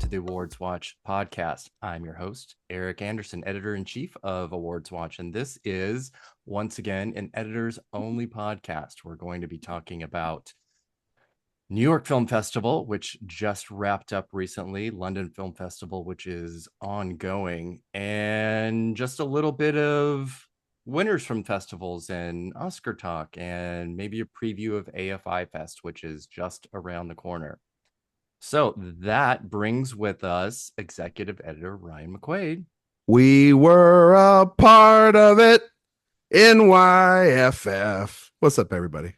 to the AwardsWatch Podcast. I'm your host, Erik Anderson, editor-in-chief of AwardsWatch, and this is, once again, an editors-only podcast. We're going to be talking about New York Film Festival, which just wrapped up recently, London Film Festival, which is ongoing, and just a little bit of winners from festivals and Oscar talk, and maybe a preview of AFI Fest, which is just around the corner. So that brings with us executive editor Ryan McQuade. We were a part of it. NYFF. What's up, everybody?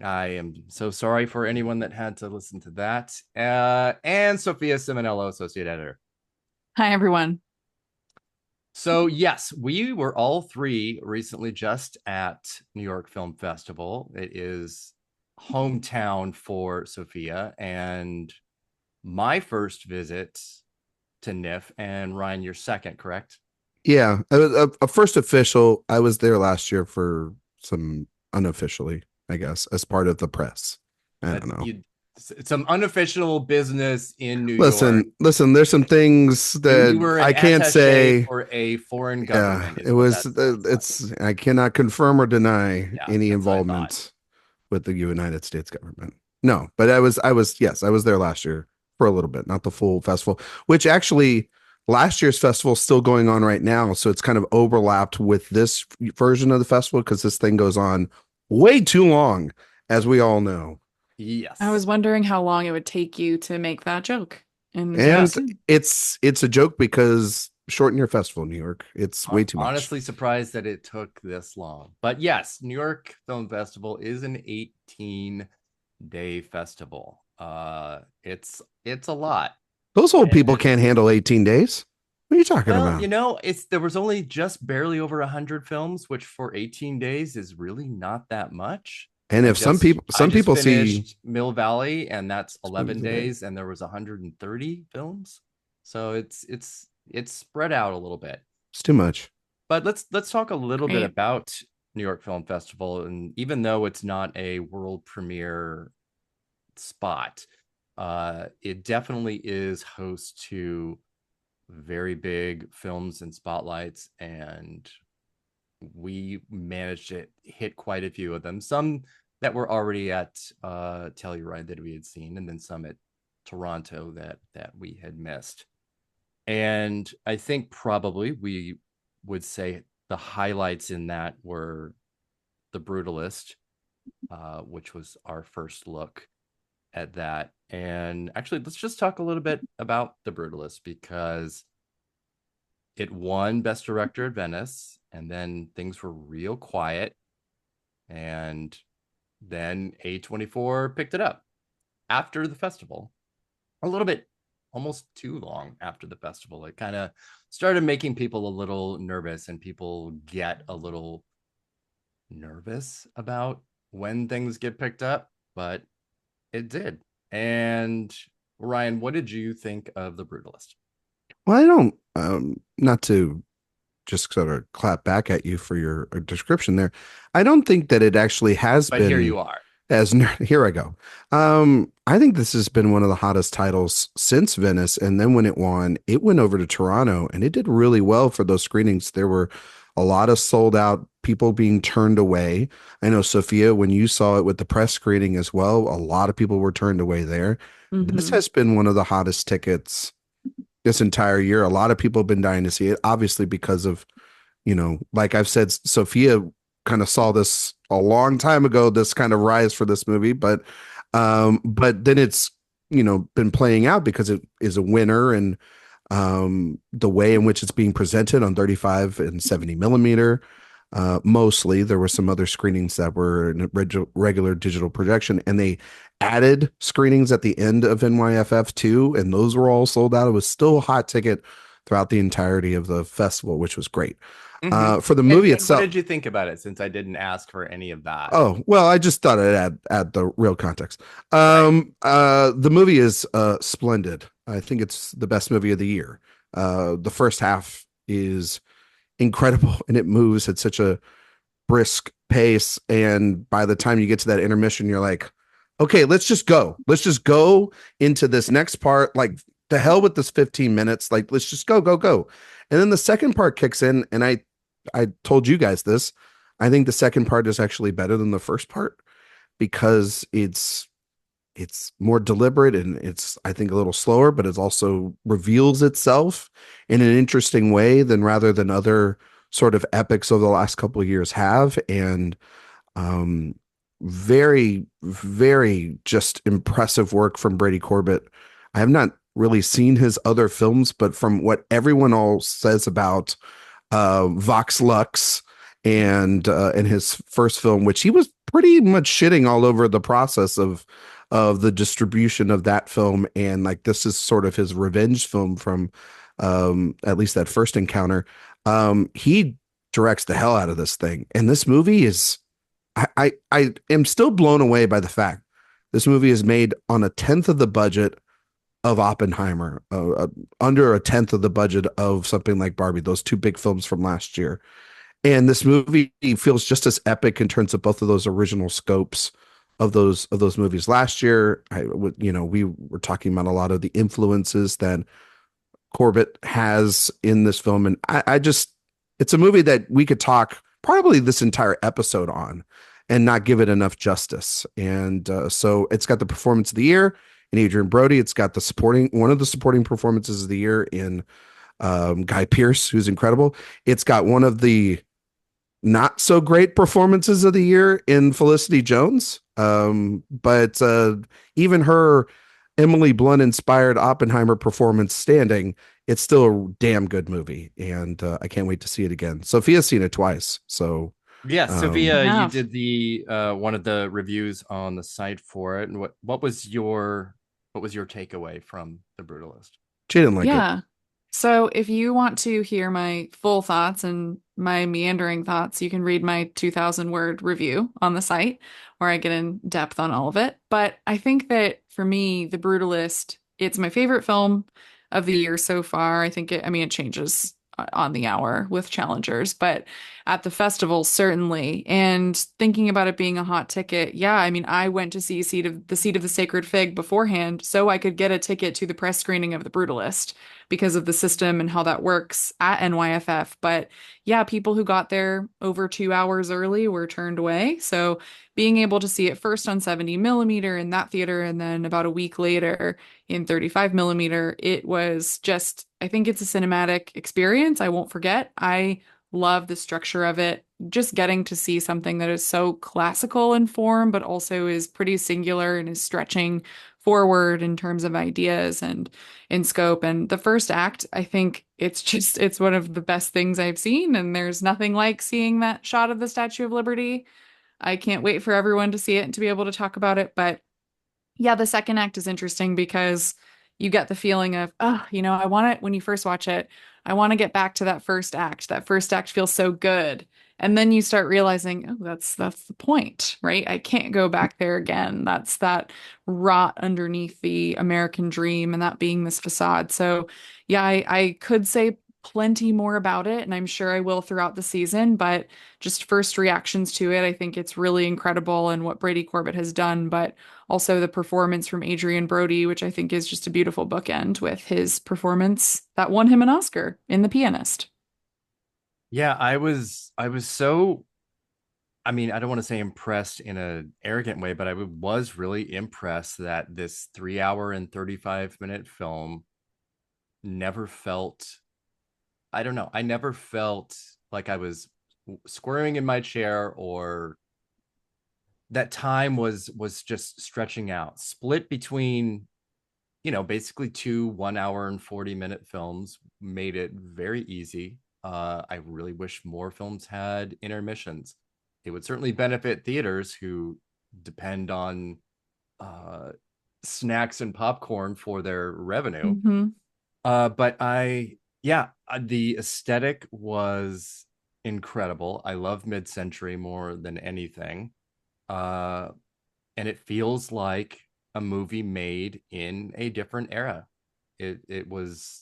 I am so sorry for anyone that had to listen to that. And Sophia Ciminello, associate editor. Hi, everyone. So yes, we were all three recently just at New York Film Festival. It is hometown for Sophia and my first visit to NIF, and Ryan, your second, correct? Yeah, a first official. I was there last year for some unofficially, I guess, as part of the press. I don't know. Some unofficial business in New York. Listen, there's some things that I can't say for a foreign government. Yeah, it was. I cannot confirm or deny any involvement with the United States government. No, but I was there last year for a little bit, not the full festival, which actually last year's festival is still going on right now. So it's kind of overlapped with this version of the festival because this thing goes on way too long, as we all know. Yes. I was wondering how long it would take you to make that joke. And it's a joke because shorten your festival, New York. It's way too much. Honestly surprised that it took this long. But yes, New York Film Festival is an 18-day festival. It's a lot. Those old people can't handle 18 days. What are you talking about? You know, there was only just barely over 100 films, which for 18 days is really not that much. And if some people see Mill Valley, and that's 11 days, and there was 130 films, so it's spread out a little bit. It's too much. But let's talk a little bit about New York Film Festival, and even though it's not a world premiere spot, it definitely is host to very big films and spotlights, and we managed to hit quite a few of them, some that were already at Telluride that we had seen, and then some at Toronto that we had missed. And I think probably we would say the highlights in that were The Brutalist, which was our first look at that. And actually, let's just talk a little bit about The Brutalist, because it won Best Director at Venice, and then things were real quiet, and then A24 picked it up after the festival, a little bit, almost too long after the festival. It kind of started making people a little nervous, and people get a little nervous about when things get picked up, but it did. And Ryan, what did you think of The Brutalist? Well, I don't, not to just sort of clap back at you for your description there. I don't think that it actually has been. But here you are. Here I go. I think this has been one of the hottest titles since Venice. And then when it won, it went over to Toronto, and it did really well for those screenings. There were a lot of sold out, people being turned away. I know, Sophia, when you saw it with the press screening as well, a lot of people were turned away there. Mm-hmm. This has been one of the hottest tickets this entire year. A lot of people have been dying to see it, obviously, because of, like I've said, Sophia kind of saw this a long time ago, this kind of rise for this movie, but then it's, been playing out because it is a winner, and the way in which it's being presented on 35 and 70 millimeter. Mostly there were some other screenings that were in regular digital projection, and they added screenings at the end of NYFF too, and those were all sold out. It was still a hot ticket throughout the entirety of the festival, which was great. Mm-hmm. For the movie itself, what did you think about it, since I didn't ask for any of that? Oh, well, I just thought I'd add the real context. The movie is splendid. I think it's the best movie of the year. The first half is incredible, and it moves at such a brisk pace, and by the time you get to that intermission, you're like, okay, let's just go into this next part. Like, to hell with this 15 minutes. Like, let's just go, go, go. And then the second part kicks in. And I told you guys this. I think the second part is actually better than the first part because it's more deliberate and it's, I think, a little slower, but it also reveals itself in an interesting way than rather than other sort of epics of the last couple of years have. And um, very, very just impressive work from Brady Corbet. I have not really seen his other films, but from what everyone all says about Vox Lux and his first film, which he was pretty much shitting all over the process of the distribution of that film, and like this is sort of his revenge film from at least that first encounter. He directs the hell out of this thing, and this movie is I am still blown away by the fact this movie is made on a tenth of the budget of Oppenheimer, under a tenth of the budget of something like Barbie, those two big films from last year. And this movie feels just as epic in terms of both of those original scopes of those movies last year. We were talking about a lot of the influences that Corbett has in this film, and I just, it's a movie that we could talk probably this entire episode on and not give it enough justice. And so it's got the performance of the year in Adrien Brody. It's got one of the supporting performances of the year in Guy Pearce, who's incredible. It's got one of the not so great performances of the year in Felicity Jones. But even her Emily Blunt inspired Oppenheimer performance standing, it's still a damn good movie. And I can't wait to see it again. Sophia's seen it twice. So yeah, Sophia, you did the one of the reviews on the site for it. And what was your takeaway from The Brutalist? She didn't like it. So if you want to hear my full thoughts and my meandering thoughts, you can read my 2,000-word review on the site where I get in depth on all of it. But I think that for me, The Brutalist, it's my favorite film of the year so far. I think it changes on the hour with challengers, but at the festival, certainly. And thinking about it being a hot ticket, yeah, I went to see Seat of the Sacred Fig beforehand so I could get a ticket to the press screening of The Brutalist because of the system and how that works at NYFF. But yeah, people who got there over 2 hours early were turned away. So being able to see it first on 70 millimeter in that theater and then about a week later in 35 millimeter, it was just, I think it's a cinematic experience I won't forget. I love the structure of it. Just getting to see something that is so classical in form, but also is pretty singular and is stretching forward in terms of ideas and in scope. And the first act, I think it's one of the best things I've seen. And there's nothing like seeing that shot of the Statue of Liberty. I can't wait for everyone to see it and to be able to talk about it. But yeah, the second act is interesting because you get the feeling of, I want it when you first watch it. I want to get back to that first act. That first act feels so good. And then you start realizing, oh, that's the point, right? I can't go back there again. That's that rot underneath the American dream and that being this facade. So yeah, I could say plenty more about it, and I'm sure I will throughout the season, but just first reactions to it, I think it's really incredible and what Brady Corbet has done, but also the performance from Adrien Brody, which I think is just a beautiful bookend with his performance that won him an Oscar in The Pianist. Yeah, I was so, I don't want to say impressed in an arrogant way, but I was really impressed that this 3 hour and 35-minute film never felt, I don't know, I never felt like I was squirming in my chair or that time was just stretching out, split between, basically two 1 hour and 40-minute films made it very easy. I really wish more films had intermissions. It would certainly benefit theaters who depend on snacks and popcorn for their revenue. Mm-hmm. But the aesthetic was incredible. I love mid-century more than anything. And it feels like a movie made in a different era. It was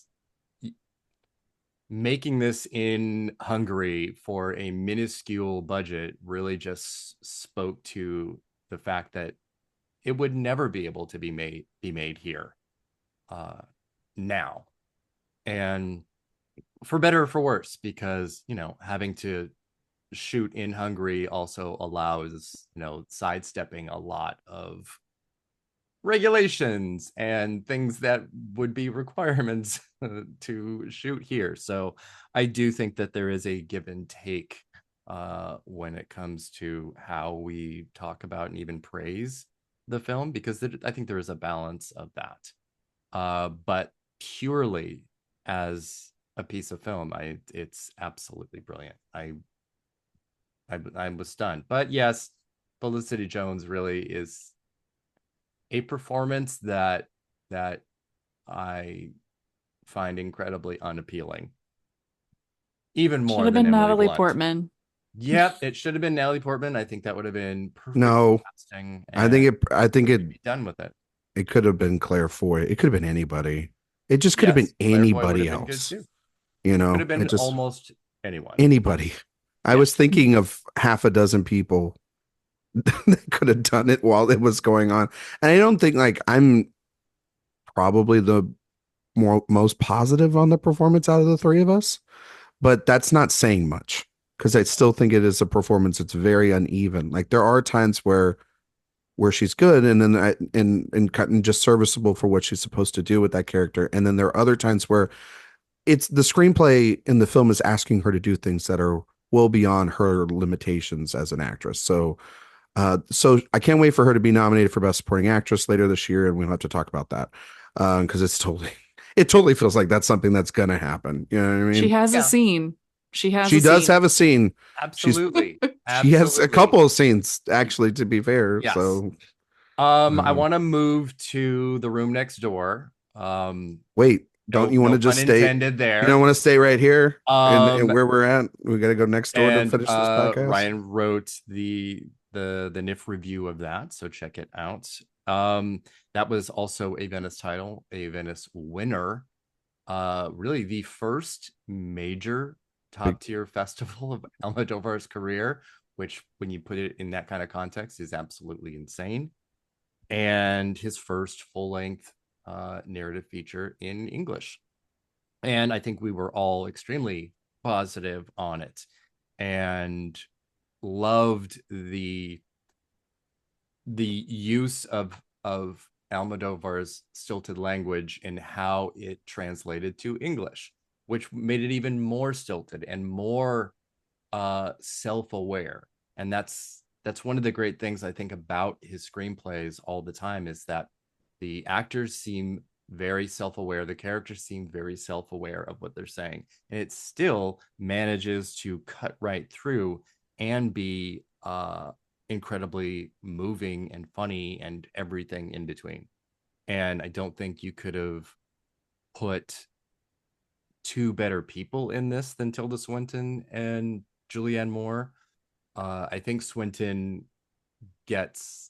making this in Hungary for a minuscule budget really just spoke to the fact that it would never be able to be made here. now. And for better or for worse, because, having to shoot in Hungary also allows, sidestepping a lot of regulations and things that would be requirements to shoot here. So I do think that there is a give and take when it comes to how we talk about and even praise the film, because I think there is a balance of that. But purely as a piece of film, it's absolutely brilliant. I was stunned. But yes, Felicity Jones really is a performance that I find incredibly unappealing. Even more than Emily Natalie Blunt. Portman. Yep, it should have been Natalie Portman. I think that would have been perfect No, casting. I think it be done with it. It could have been Claire Foy. It could have been anybody. It just could have been Claire Foy anybody been else. Could have been almost anyone. Anybody. I was thinking of half a dozen people that could have done it while it was going on. And I don't think I'm probably the most positive on the performance out of the three of us, but that's not saying much because I still think it is a performance that's very uneven. Like there are times where she's good and then and just serviceable for what she's supposed to do with that character. And then there are other times where it's the screenplay in the film is asking her to do things that are well beyond her limitations as an actress. So I can't wait for her to be nominated for Best Supporting Actress later this year, and we'll have to talk about that because it totally feels like that's something that's gonna happen. You know what I mean? She has a scene. She does have a scene. Absolutely. She has a couple of scenes, actually, to be fair. Yes. So I want to move to The Room Next Door. Wait, don't you want to just stay there? You don't want to stay right here and where we're at? We got to go next door to finish this podcast. Ryan wrote the NIF review of that, so check it out. That was also a Venice title, a Venice winner. Really the first major top-tier festival of Almodóvar's career, which when you put it in that kind of context is absolutely insane. And his first full-length narrative feature in English. And I think we were all extremely positive on it and loved the use of Almodóvar's stilted language and how it translated to English, which made it even more stilted and more self-aware. And that's one of the great things I think about his screenplays all the time, is that the actors seem very self-aware, the characters seem very self-aware of what they're saying, and it still manages to cut right through and be incredibly moving and funny and everything in between. And I don't think you could have put two better people in this than Tilda Swinton and Julianne Moore. I think Swinton gets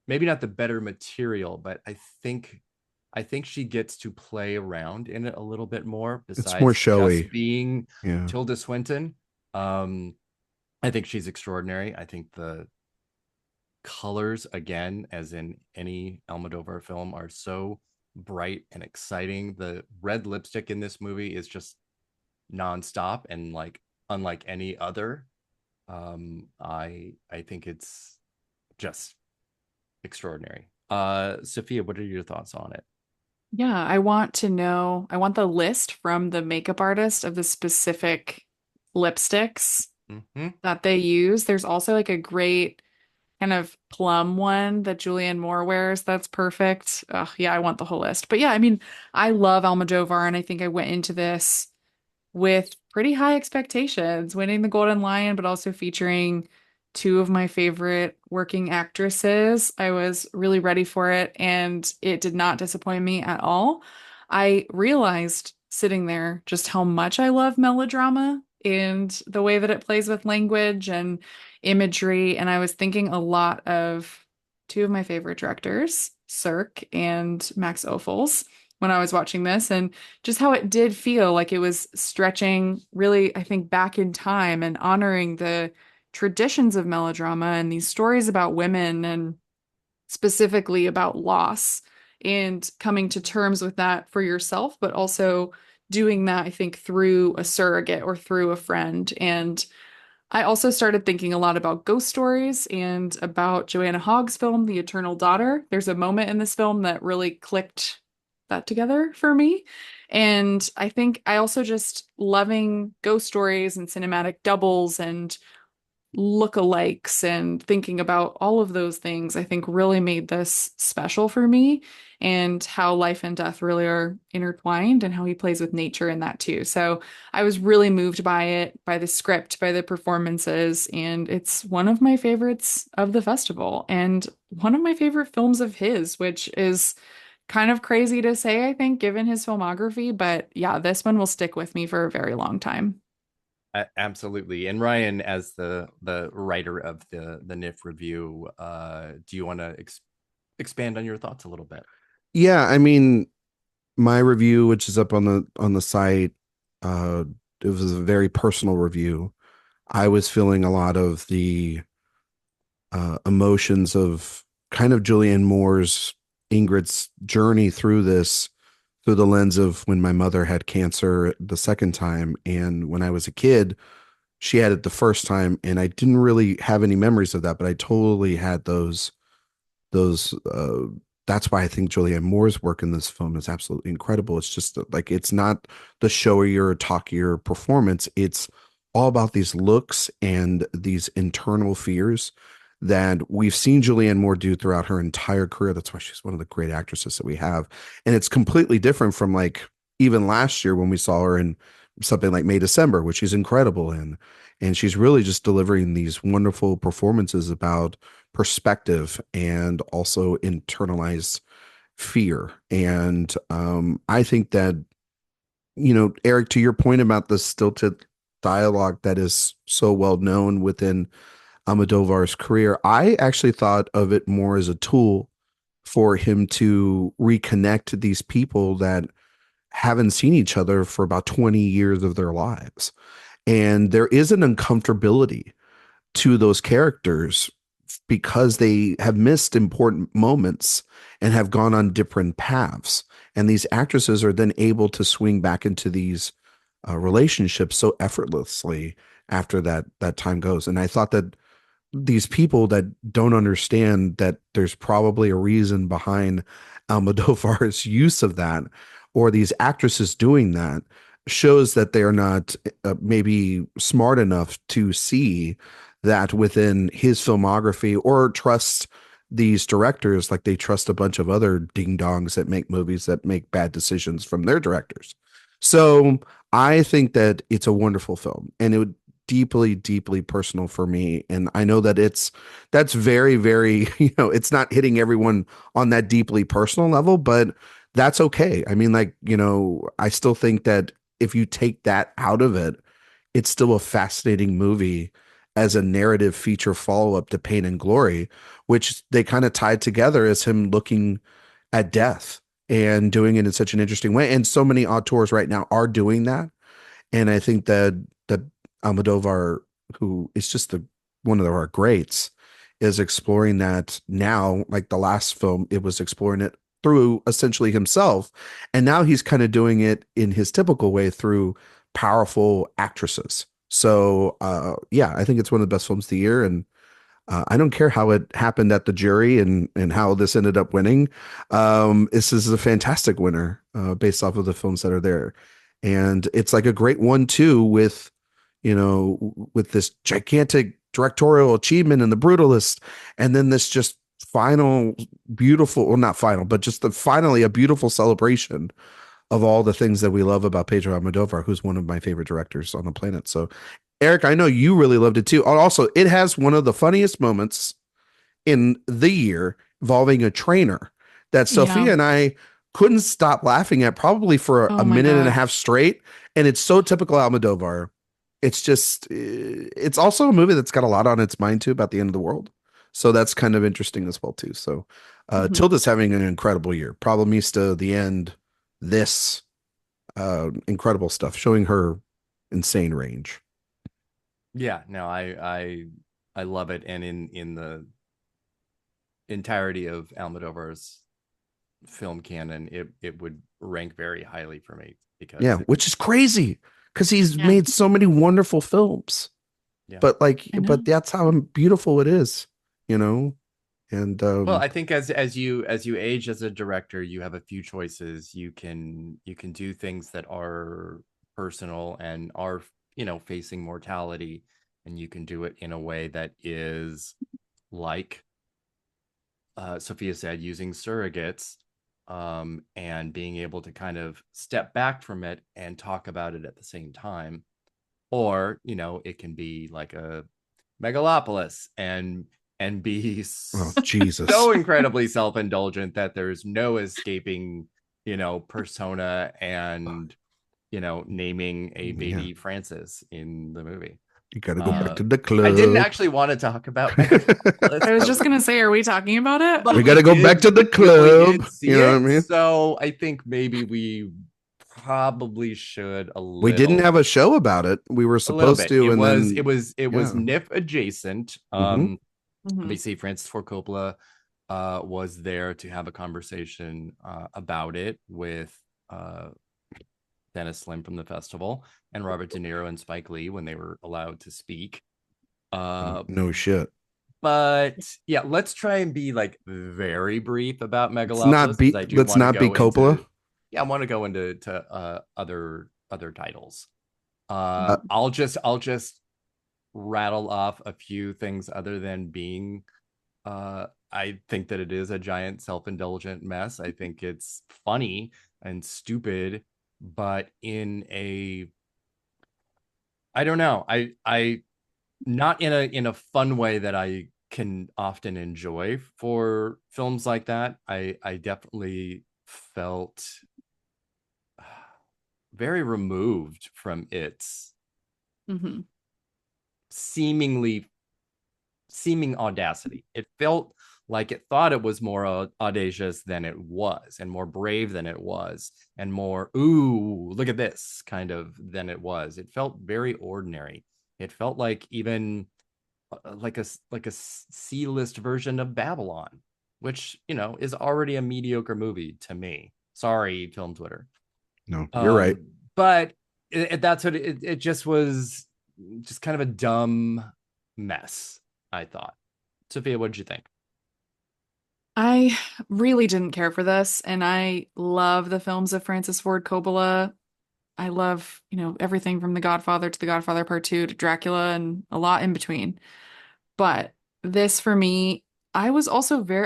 maybe not the better material, but I think she gets to play around in it a little bit more. Besides, it's more showy, just being Tilda Swinton. I think she's extraordinary. I think the colors, again, as in any Almodóvar film, are so bright and exciting. The red lipstick in this movie is just nonstop and unlike any other. I think it's just extraordinary. Sophia, what are your thoughts on it? Yeah, I want the list from the makeup artist of the specific lipsticks that they use. There's also a great kind of plum one that Julianne Moore wears. That's perfect. Yeah, I want the whole list. But yeah, I mean, I love Almodóvar, and I think I went into this with pretty high expectations, winning the Golden Lion, but also featuring two of my favorite working actresses. I was really ready for it, and it did not disappoint me at all. I realized sitting there just how much I love melodrama and the way that it plays with language and imagery. And I was thinking a lot of two of my favorite directors, Cirque and Max Ophuls, when I was watching this, and just how it did feel like it was stretching really, I think, back in time and honoring the traditions of melodrama and these stories about women and specifically about loss and coming to terms with that for yourself, but also doing that, I think, through a surrogate or through a friend. And I also started thinking a lot about ghost stories and about Joanna Hogg's film, The Eternal Daughter. There's a moment in this film that really clicked that together for me. And I think I also just loving ghost stories and cinematic doubles and lookalikes and thinking about all of those things, I think really made this special for me, and how life and death really are intertwined and how he plays with nature in that too. So I was really moved by it, by the script, by the performances, and it's one of my favorites of the festival and one of my favorite films of his, which is kind of crazy to say, I think, given his filmography. But yeah, this one will stick with me for a very long time. Absolutely. And Ryan, as the writer of the NIF review, do you want to expand on your thoughts a little bit? Yeah, I mean, my review, which is up on the site, uh, it was a very personal review. I was feeling a lot of the emotions of kind of Julianne Moore's Ingrid's journey through this through the lens of when my mother had cancer the second time, and when I was a kid, she had it the first time, and I didn't really have any memories of that, but I totally had those that's why I think Julianne Moore's work in this film is absolutely incredible. It's just like, it's not the showier, talkier performance. It's all about these looks and these internal fears that we've seen Julianne Moore do throughout her entire career. That's why she's one of the great actresses that we have. And it's completely different from like even last year when we saw her in something like May December, which she's incredible in. And she's really just delivering these wonderful performances about perspective and also internalized fear. And I think that, Erik, to your point about the stilted dialogue that is so well known within Almodóvar's career, I actually thought of it more as a tool for him to reconnect these people that haven't seen each other for about 20 years of their lives. And there is an uncomfortability to those characters because they have missed important moments and have gone on different paths. And these actresses are then able to swing back into these relationships so effortlessly after that time goes. And I thought that these people that don't understand that there's probably a reason behind Almodóvar's use of that, or these actresses doing that, shows that they're not maybe smart enough to see that within his filmography, or trust these directors like they trust a bunch of other ding dongs that make movies that make bad decisions from their directors. So I think that it's a wonderful film, and it would deeply, deeply personal for me. And I know that that's very, very, it's not hitting everyone on that deeply personal level, but that's okay. I mean, like, I still think that if you take that out of it, it's still a fascinating movie as a narrative feature follow-up to Pain and Glory, which they kind of tied together as him looking at death and doing it in such an interesting way. And so many auteurs right now are doing that. And I think that Almodóvar, who is just one of our greats, is exploring that now. Like the last film, it was exploring it through essentially himself. And now he's kind of doing it in his typical way through powerful actresses. So yeah, I think it's one of the best films of the year. And I don't care how it happened at the jury and how this ended up winning. This is a fantastic winner based off of the films that are there. And it's like a great 1-2 with, with this gigantic directorial achievement in The Brutalist. And then this just final beautiful, well, not final, but just finally a beautiful celebration of all the things that we love about Pedro Almodóvar, who's one of my favorite directors on the planet. So Erik, I know you really loved it too. Also, it has one of the funniest moments in the year involving a trainer that Yeah. Sophia and I couldn't stop laughing at probably for Oh a my minute and a God. half straight. And it's so typical Almodóvar. It's just, it's also a movie that's got a lot on its mind too about the end of the world. So that's kind of interesting as well too. So Mhm. Tilda's having an incredible year. Problemista, The End, this incredible stuff, showing her insane range. Yeah, no, I love it. And in the entirety of Almodóvar's film canon, it would rank very highly for me because Yeah, which is crazy because he's Yeah. made so many wonderful films. Yeah. But I know. but that's how beautiful it is, you know. And well, I think as you age as a director, you have a few choices. You can do things that are personal and are, facing mortality, and you can do it in a way that is like Sophia said, using surrogates, and being able to kind of step back from it and talk about it at the same time. Or, it can be like a Megalopolis and be Jesus. so incredibly self-indulgent that there's no escaping, persona and, naming a baby Francis in the movie. You got to go back to the club. I didn't actually want to talk about Megalopolis. I was just going to say, are we talking about it? We got to go back to the club. You know what I mean? So I think maybe we probably should a little. We didn't have a show about it. We were supposed to. It was NIF adjacent. Obviously, Francis Ford Coppola was there to have a conversation about it with Dennis Slim from the festival and Robert De Niro and Spike Lee when they were allowed to speak. No shit. But yeah, let's try and be like very brief about Megalopolis. Let's not be Coppola. I want to go into other titles. I'll just rattle off a few things other than being. I think that it is a giant self-indulgent mess. I think it's funny and stupid, but in a, I don't know. I not in a fun way that I can often enjoy for films like that. I definitely felt very removed from its seeming audacity. It felt like it thought it was more audacious than it was, and more brave than it was, and more, ooh, look at this kind of than it was. It felt very ordinary. It felt like even like a C-list version of Babylon, which, is already a mediocre movie to me. Sorry, Film Twitter. No, you're right. But that's what it just was, just kind of a dumb mess, I thought. Sophia, what did you think? I really didn't care for this, and I love the films of Francis Ford Coppola. I love, everything from The Godfather to The Godfather Part 2 to Dracula and a lot in between. But this, for me, I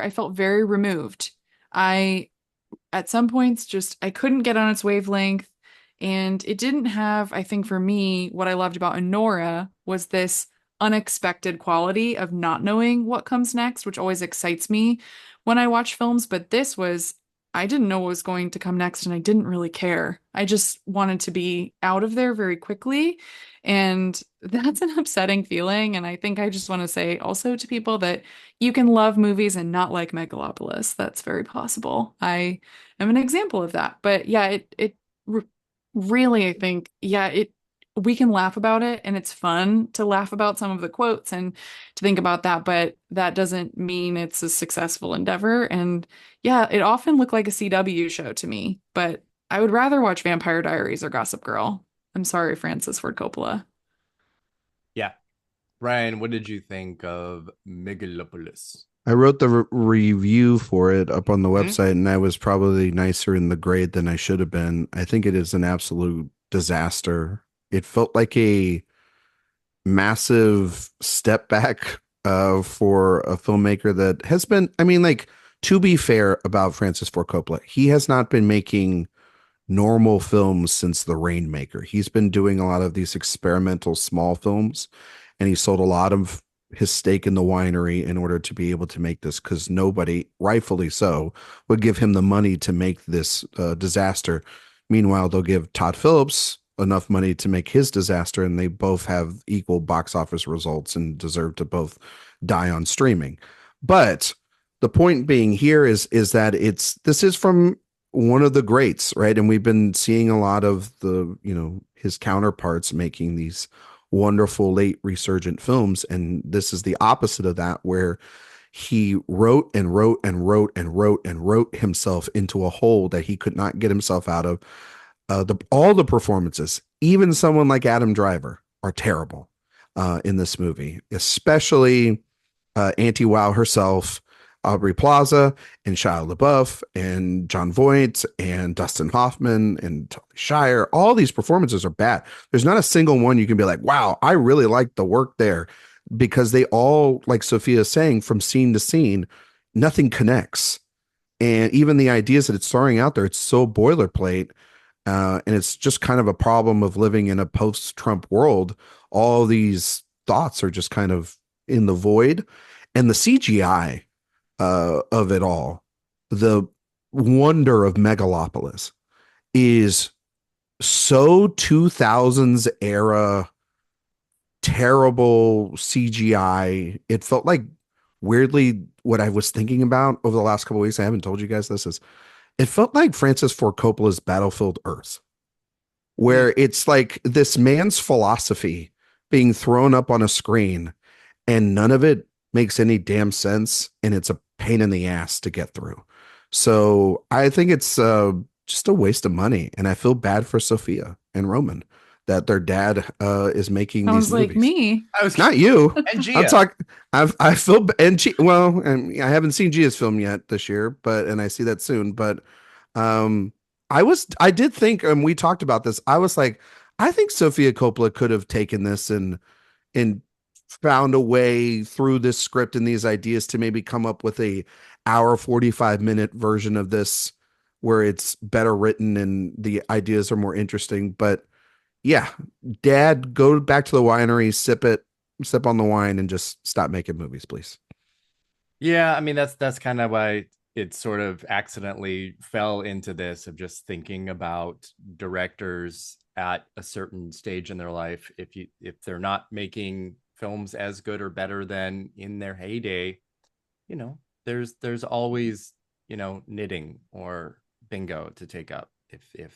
felt very removed. At some points, I couldn't get on its wavelength, and it didn't have, I think for me, what I loved about Anora was this unexpected quality of not knowing what comes next, which always excites me when I watch films. But this was, I didn't know what was going to come next, and I didn't really care. I just wanted to be out of there very quickly. And that's an upsetting feeling. And I think I just want to say also to people that you can love movies and not like Megalopolis. That's very possible. I am an example of that. But yeah, really, I think, we can laugh about it, and it's fun to laugh about some of the quotes and to think about that, but that doesn't mean it's a successful endeavor. And yeah, it often looked like a CW show to me, but I would rather watch Vampire Diaries or Gossip Girl. I'm sorry, Francis Ford Coppola. Yeah. Ryan, what did you think of Megalopolis? I wrote the review for it up on the website, and I was probably nicer in the grade than I should have been. I think it is an absolute disaster. It felt like a massive step back for a filmmaker that has been, to be fair about Francis Ford Coppola, he has not been making normal films since The Rainmaker. He's been doing a lot of these experimental small films, and he sold a lot of his stake in the winery in order to be able to make this, because nobody, rightfully so, would give him the money to make this disaster. Meanwhile, they'll give Todd Phillips enough money to make his disaster, and they both have equal box office results and deserve to both die on streaming. But the point being here is that this is from one of the greats, right? And we've been seeing a lot of his counterparts making these wonderful late resurgent films, and this is the opposite of that, where he wrote and wrote and wrote and wrote and wrote himself into a hole that he could not get himself out of. All the performances, even someone like Adam Driver, are terrible in this movie, especially Auntie Wow herself, Aubrey Plaza, and Shia LaBeouf, and John Voight, and Dustin Hoffman, and Tony Shire. All these performances are bad. There's not a single one you can be like, wow, I really like the work there, because they all, like Sophia is saying, from scene to scene, nothing connects. And even the ideas that it's throwing out there, it's so boilerplate. And it's just kind of a problem of living in a post-Trump world. All these thoughts are just kind of in the void. And the CGI of it all, the wonder of Megalopolis, is so 2000s era terrible CGI. It felt like, weirdly, what I was thinking about over the last couple of weeks, I haven't told you guys this, is it felt like Francis Ford Coppola's Battlefield Earth, where it's like this man's philosophy being thrown up on a screen and none of it makes any damn sense. And it's a pain in the ass to get through. So I think it's just a waste of money. And I feel bad for Sophia and Roman that their dad is making Sounds these movies. like me. I was Not you. and Gia. I'm talking. I feel and well, and I haven't seen Gia's film yet this year, and I see that soon. But I did think, and we talked about this. I was like, I think Sofia Coppola could have taken this and found a way through this script and these ideas to maybe come up with a hour 45-minute version of this where it's better written and the ideas are more interesting. But yeah, Dad, go back to the winery, sip on the wine, and just stop making movies, please. Yeah, I mean that's kind of why it sort of accidentally fell into this of just thinking about directors at a certain stage in their life. If they're not making films as good or better than in their heyday, there's always knitting or bingo to take up. If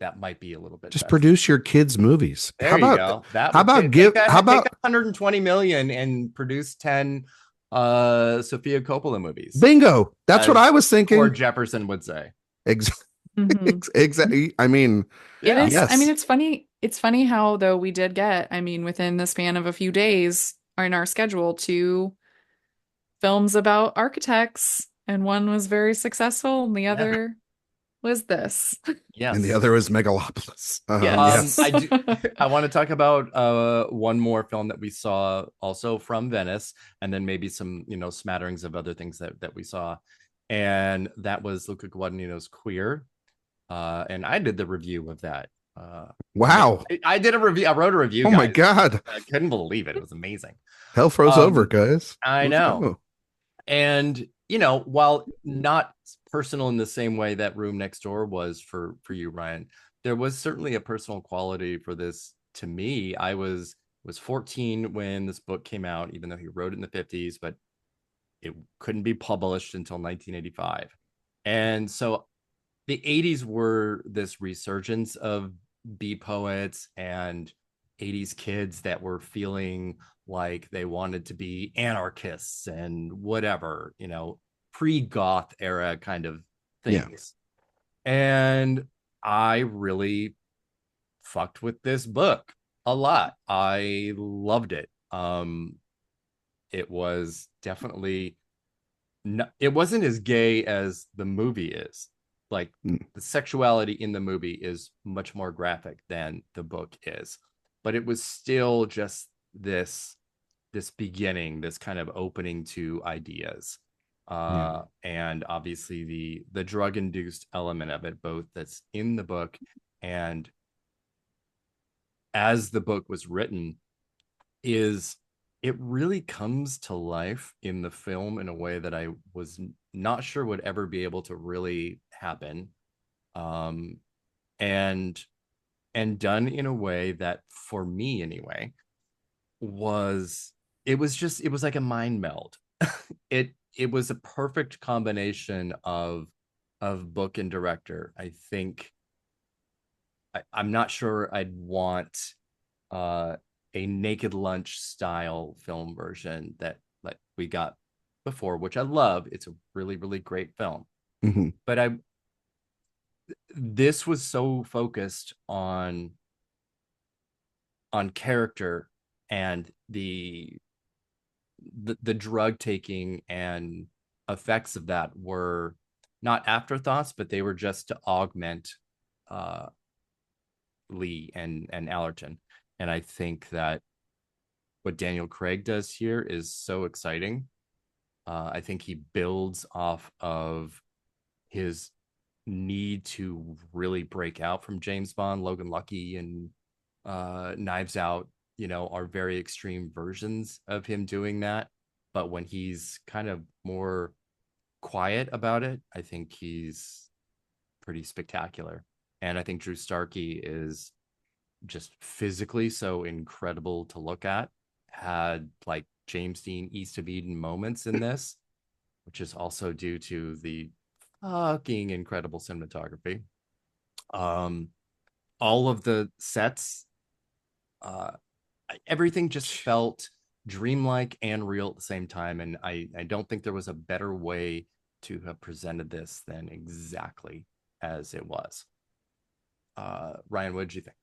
that might be a little bit. Just better. Produce your kids' movies. There how you about, go. How about take 120 million and produce 10 Sofia Coppola movies. Bingo. That's what I was thinking. Or Jefferson would say. Exactly. I mean, it is. Yes. I mean, it's funny. It's funny how, though, we did get, within the span of a few days in our schedule, 2 films about architects, and one was very successful and the other was this. Yes. And the other was Megalopolis. Yes. I want to talk about one more film that we saw also from Venice, and then maybe some, smatterings of other things that we saw. And that was Luca Guadagnino's Queer. And I did the review of that. Wow. I did a review. I wrote a review. Oh guys. My God. I couldn't believe it. It was amazing. Hell froze over, guys. I know. And, while not personal in the same way that Room Next Door was for you, Ryan, there was certainly a personal quality for this to me. I was 14 when this book came out, even though he wrote it in the 50s, but it couldn't be published until 1985. And so the 80s were this resurgence of B poets and 80s kids that were feeling like they wanted to be anarchists and whatever, pre-goth era kind of things. Yeah. And I really fucked with this book a lot. I loved it. It was definitely it wasn't as gay as the movie is. Like the sexuality in the movie is much more graphic than the book is, but it was still just this beginning, this kind of opening to ideas. And obviously the drug-induced element of it, both that's in the book and as the book was written, is it really comes to life in the film in a way that I was not sure would ever be able to really happen. And done in a way that, for me anyway, it was like a mind meld. It was a perfect combination of book and director. I think I'm not sure I'd want a Naked Lunch style film version that like we got before, which I love. It's a really, really great film. Mm-hmm. But this was so focused on character and the drug taking and effects of that were not afterthoughts, but they were just to augment Leigh and Allerton. And I think that what Daniel Craig does here is so exciting. I think he builds off of his need to really break out from James Bond. Logan Lucky and Knives Out, are very extreme versions of him doing that. But when he's kind of more quiet about it, I think he's pretty spectacular. And I think Drew Starkey is just physically so incredible to look at. Had like James Dean East of Eden moments in this, which is also due to the fucking incredible cinematography. All of the sets, everything just felt dreamlike and real at the same time. And I don't think there was a better way to have presented this than exactly as it was. Ryan, what did you think?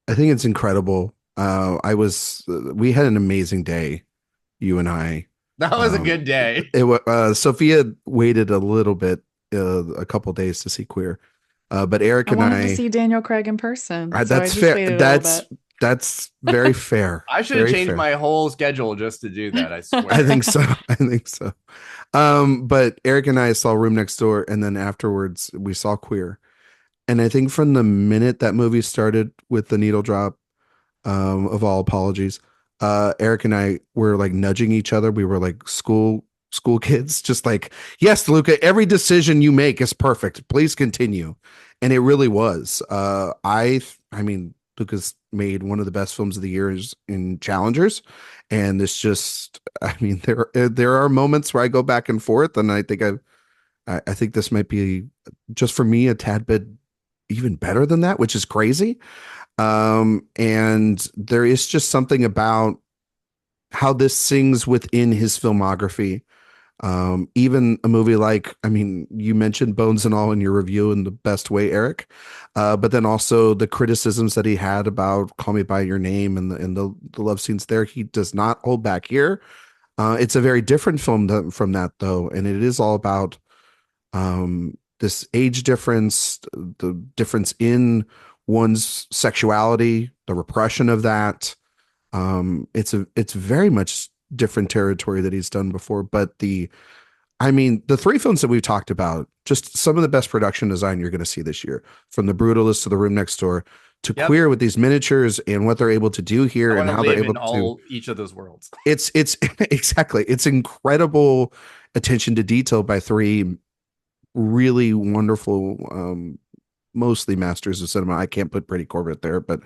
I think it's incredible. We had an amazing day, you and I. That was a good day. Sophia waited a little bit, a couple days to see Queer. But Erik and I wanted to see Daniel Craig in person. That's fair. That's very fair. I should have changed my whole schedule just to do that. I swear. I think so. But Erik and I saw Room Next Door, and then afterwards we saw Queer. And I think from the minute that movie started with the needle drop, of all apologies, Erik and I were like nudging each other. We were like school kids, just like, yes, Luca, every decision you make is perfect. Please continue. And it really was. I mean, Luca's made one of the best films of the years in Challengers. And it's just, I mean, there are moments where I go back and forth, and I think this might be, just for me, a tad bit even better than that, which is crazy. And there is just something about how this sings within his filmography. Even a movie like, I mean, you mentioned Bones and All in your review in the best way, Erik. But then also the criticisms that he had about Call Me by Your Name and the love scenes there, he does not hold back here. It's a very different film from that, though, and it is all about this age difference, the difference in one's sexuality, the repression of that. It's very much different territory that he's done before. But the three films that we've talked about, just some of the best production design you're going to see this year, from The Brutalist to The Room Next Door to Queer, with these miniatures and what they're able to do here and how they're able to each of those worlds. It's exactly. It's incredible attention to detail by three really wonderful, mostly masters of cinema. I can't put Pretty Corbett there, but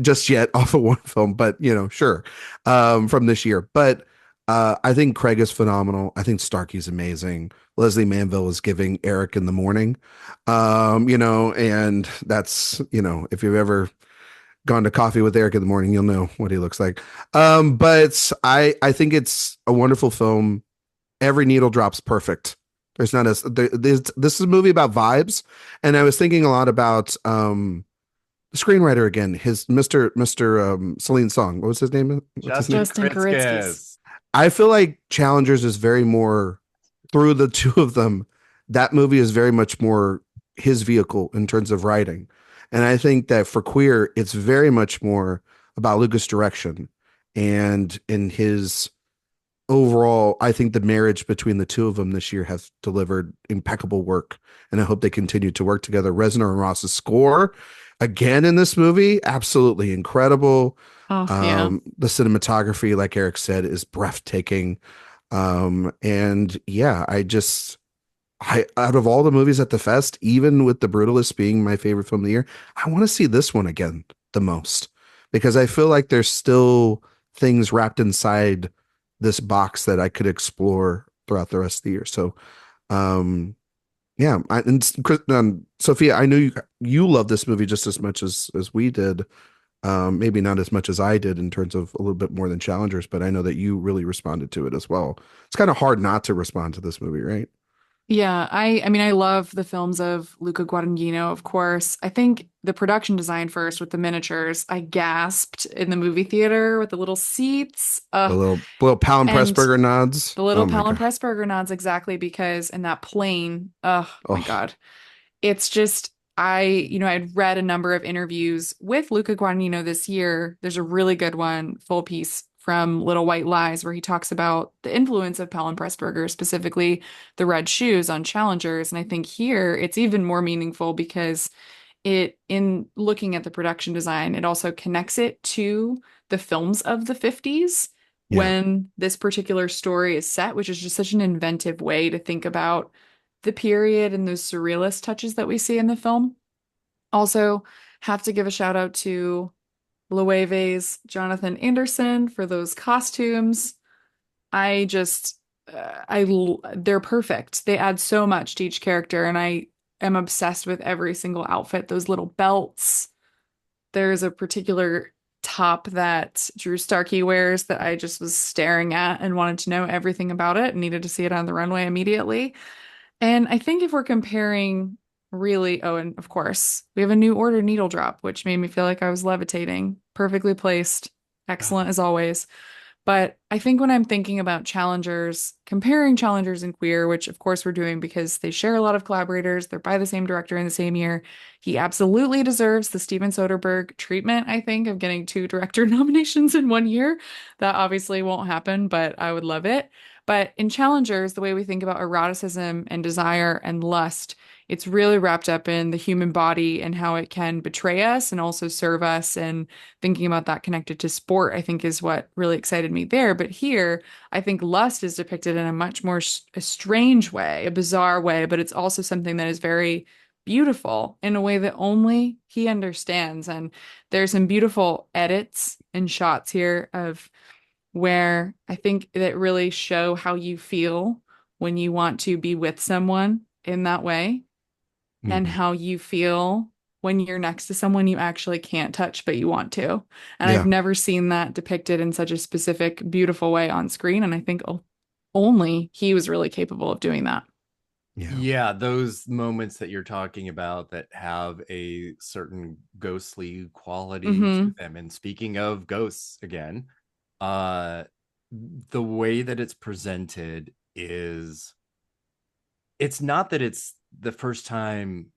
just yet off of one film, but sure, from this year. But I think Craig is phenomenal. I think Starkey's amazing. Leslie Manville is giving Erik in the morning, and that's, if you've ever gone to coffee with Erik in the morning, you'll know what he looks like. But I think it's a wonderful film. Every needle drop's perfect. There's not this is a movie about vibes, and I was thinking a lot about the screenwriter again, his Mr. Celine Song. What was his name? Justin Kuritzkis. I feel like Challengers is very more, through the two of them, that movie is very much more his vehicle in terms of writing. And I think that for Queer, it's very much more about Luca's direction and in his overall. I think the marriage between the two of them this year have delivered impeccable work, and I hope they continue to work together. Reznor and Ross's score again in this movie, absolutely incredible. The cinematography, like Erik said, is breathtaking. And yeah, out of all the movies at the fest, even with The Brutalist being my favorite film of the year, I want to see this one again the most, because I feel like there's still things wrapped inside this box that I could explore throughout the rest of the year. So, Sophia, I knew you love this movie just as much as we did. Maybe not as much as I did in terms of a little bit more than challengers, but I know that you really responded to it as well. It's kind of hard not to respond to this movie, right? Yeah, I mean I love the films of Luca Guadagnino, of course. I think the production design first with the miniatures, I gasped in the movie theater with the little seats. The little Palin And Pressburger nods. the little Oh my Palin God. Pressburger nods exactly because in that plane, oh my Oh, God. It's just I'd read a number of interviews with Luca Guadagnino this year. There's a really good one, full piece from Little White Lies, where he talks about the influence of Palin Pressburger, specifically the red shoes on challengers. And I think here it's even more meaningful because in looking at the production design, it also connects it to the films of the 50s yeah. when this particular story is set, which is just such an inventive way to think about the period and those surrealist touches that we see in the film. Also, have to give a shout out to Loewe's Jonathan Anderson for those costumes. I just, they're perfect. They add so much to each character, and I am obsessed with every single outfit. Those little belts. There's a particular top that Drew Starkey wears that I just was staring at and wanted to know everything about it and needed to see it on the runway immediately. And I think if we're comparing really, oh, and of course, we have a new order needle drop, which made me feel like I was levitating, perfectly placed, excellent as always. But I think when I'm thinking about challengers, comparing challengers and queer, which of course we're doing because they share a lot of collaborators, they're by the same director in the same year. He absolutely deserves the Steven Soderbergh treatment, I think, of getting two director nominations in one year. That obviously won't happen, but I would love it. But in challengers, the way we think about eroticism and desire and lust, it's really wrapped up in the human body and how it can betray us and also serve us. And thinking about that connected to sport, I think is what really excited me there. But here, I think lust is depicted in a much more a strange way, a bizarre way, but it's also something that is very beautiful in a way that only he understands. And there's some beautiful edits and shots here of where I think that really show how you feel when you want to be with someone in that way and Mhm. how you feel when you're next to someone you actually can't touch but you want to. And I've Yeah. never seen that depicted in such a specific, beautiful way on screen. And I think only he was really capable of doing that. Yeah. Yeah, those moments that you're talking about that have a certain ghostly quality to Hmm. them. And speaking of ghosts again, uh the way that it's presented is, it's not that it's the first time,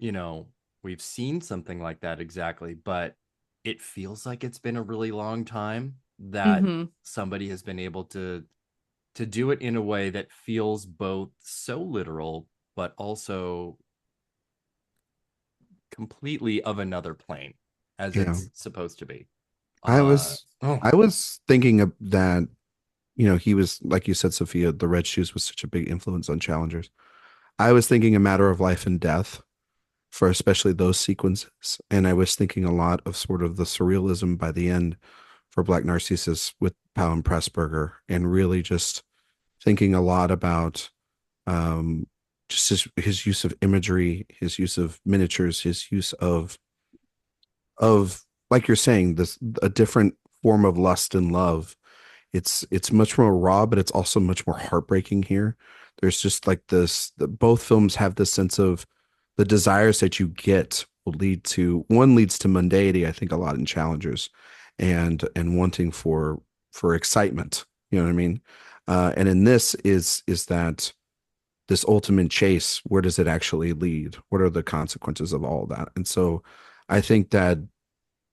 we've seen something like that exactly, but it feels like it's been a really long time that Hmm. somebody has been able to do it in a way that feels both so literal but also completely of another plane as Yeah. it's supposed to be. I was Oh, I was thinking of that, he was, like you said, Sophia, the red shoes was such a big influence on challengers. I was thinking a matter of life and death for especially those sequences. And I was thinking a lot of sort of the surrealism by the end for Black Narcissus with Powell and Pressburger, and really just thinking a lot about just his use of imagery, his use of miniatures, his use of like you're saying, this a different form of lust and love. It's much more raw, but it's also much more heartbreaking here. There's just like this, both films have this sense of the desires that you get will lead to, one leads to mundanity, I think a lot in challengers, and wanting for excitement. You know what I mean? And in this is that this ultimate chase, where does it actually lead? What are the consequences of all that? And so I think that,